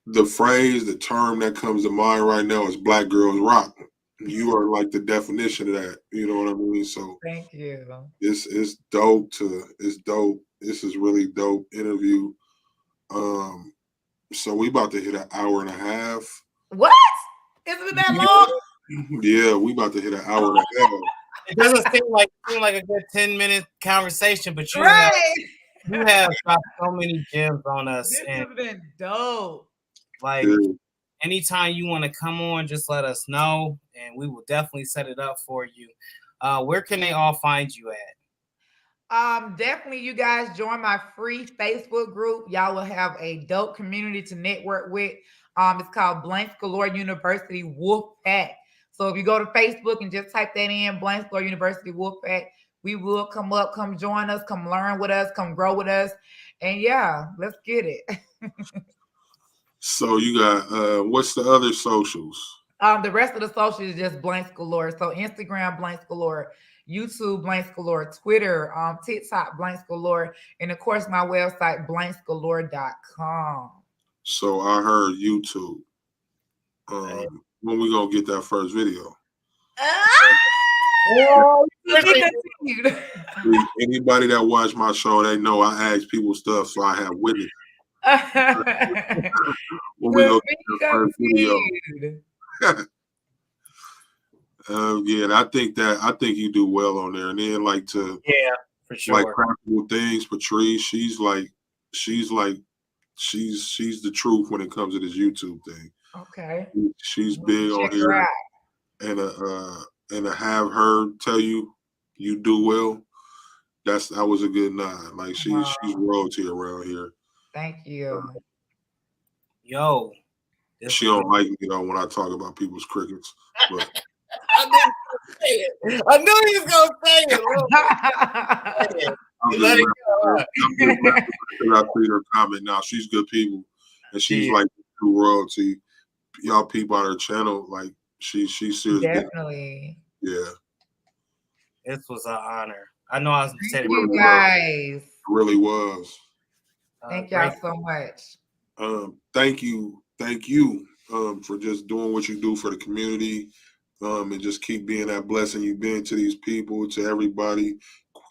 the phrase, the term that comes to mind right now is Black Girls Rock. You are like the definition of that. You know what I mean? So thank you. It's dope. It's dope. This is really dope interview. So we about to hit an hour and a half. What? Isn't it that long? Yeah, we about to hit an hour and a half. It doesn't seem like a good 10-minute conversation, but you have dropped so many gems on us. This has been dope. Like, anytime you want to come on, just let us know, and we will definitely set it up for you. Where can they all find you at? Definitely, you guys join my free Facebook group. Y'all will have a dope community to network with. It's called Blanks Galore University Wolfpack. So if you go to Facebook and just type that in, Blanks Galore University Wolfpack, we will come up, come join us, come learn with us, come grow with us. And yeah, let's get it. So you got, what's the other socials? The rest of the socials is just Blanks Galore. So Instagram, Blanks Galore. YouTube, Blanks Galore. Twitter, TikTok, Blanks Galore. And of course, my website, blanksgalore.com. So I heard YouTube. When we gonna get that first video? Anybody that watch my show, they know I ask people stuff, so I have witness. When we go get the first video. Yeah, and I think you do well on there. And then for sure, like practical things. Patrice, she's the truth when it comes to this YouTube thing. Okay. She's big on here, and to have her tell you do well, that was a good nod. Like, she's royalty around here. Thank you. Yo, she don't like me though when I talk about people's crickets, but I knew he was gonna say it. Let it go. I see her comment now. She's good people, and she's like true royalty. Y'all people on her channel, like she's serious. Definitely. Yeah. This was an honor. I know I was saying you guys. It really was. Thank y'all so much. Thank you for just doing what you do for the community. and just keep being that blessing you've been to these people, to everybody.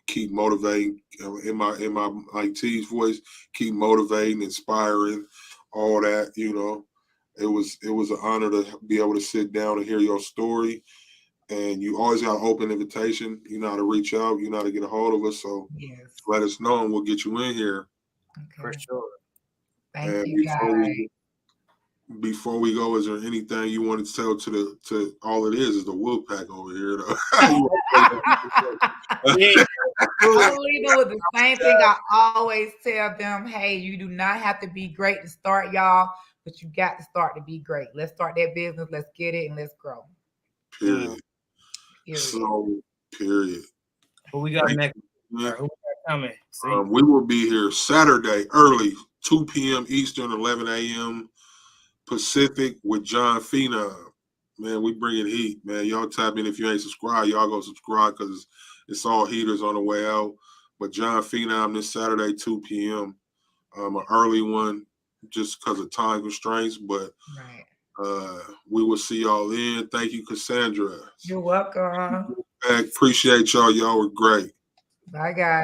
Keep motivating in my Mike T's voice. Keep motivating, inspiring, all that. You know, it was an honor to be able to sit down and hear your story. And you always got an open invitation. You know how to reach out. You know how to get a hold of us. So let us know, and we'll get you in here. Okay. For sure. Thank you, guys. Before we go, is there anything you want to tell to all it is the Wolfpack over here? I'm leaving with the same thing I always tell them. Hey, you do not have to be great to start, y'all, but you got to start to be great. Let's start that business. Let's get it and let's grow. Period. So, period. Who we got next? Who we got coming? We will be here Saturday early, 2 p.m. Eastern, 11 a.m. Pacific with John Phenom. Man, we bringing heat, man. Y'all tap in. If you ain't subscribed, y'all go subscribe because it's all heaters on the way out. But John Phenom this Saturday, 2 p.m. An early one just because of time constraints. But we will see y'all then. Thank you, Cassandra. You're welcome. Appreciate y'all. Y'all were great. Bye, guys.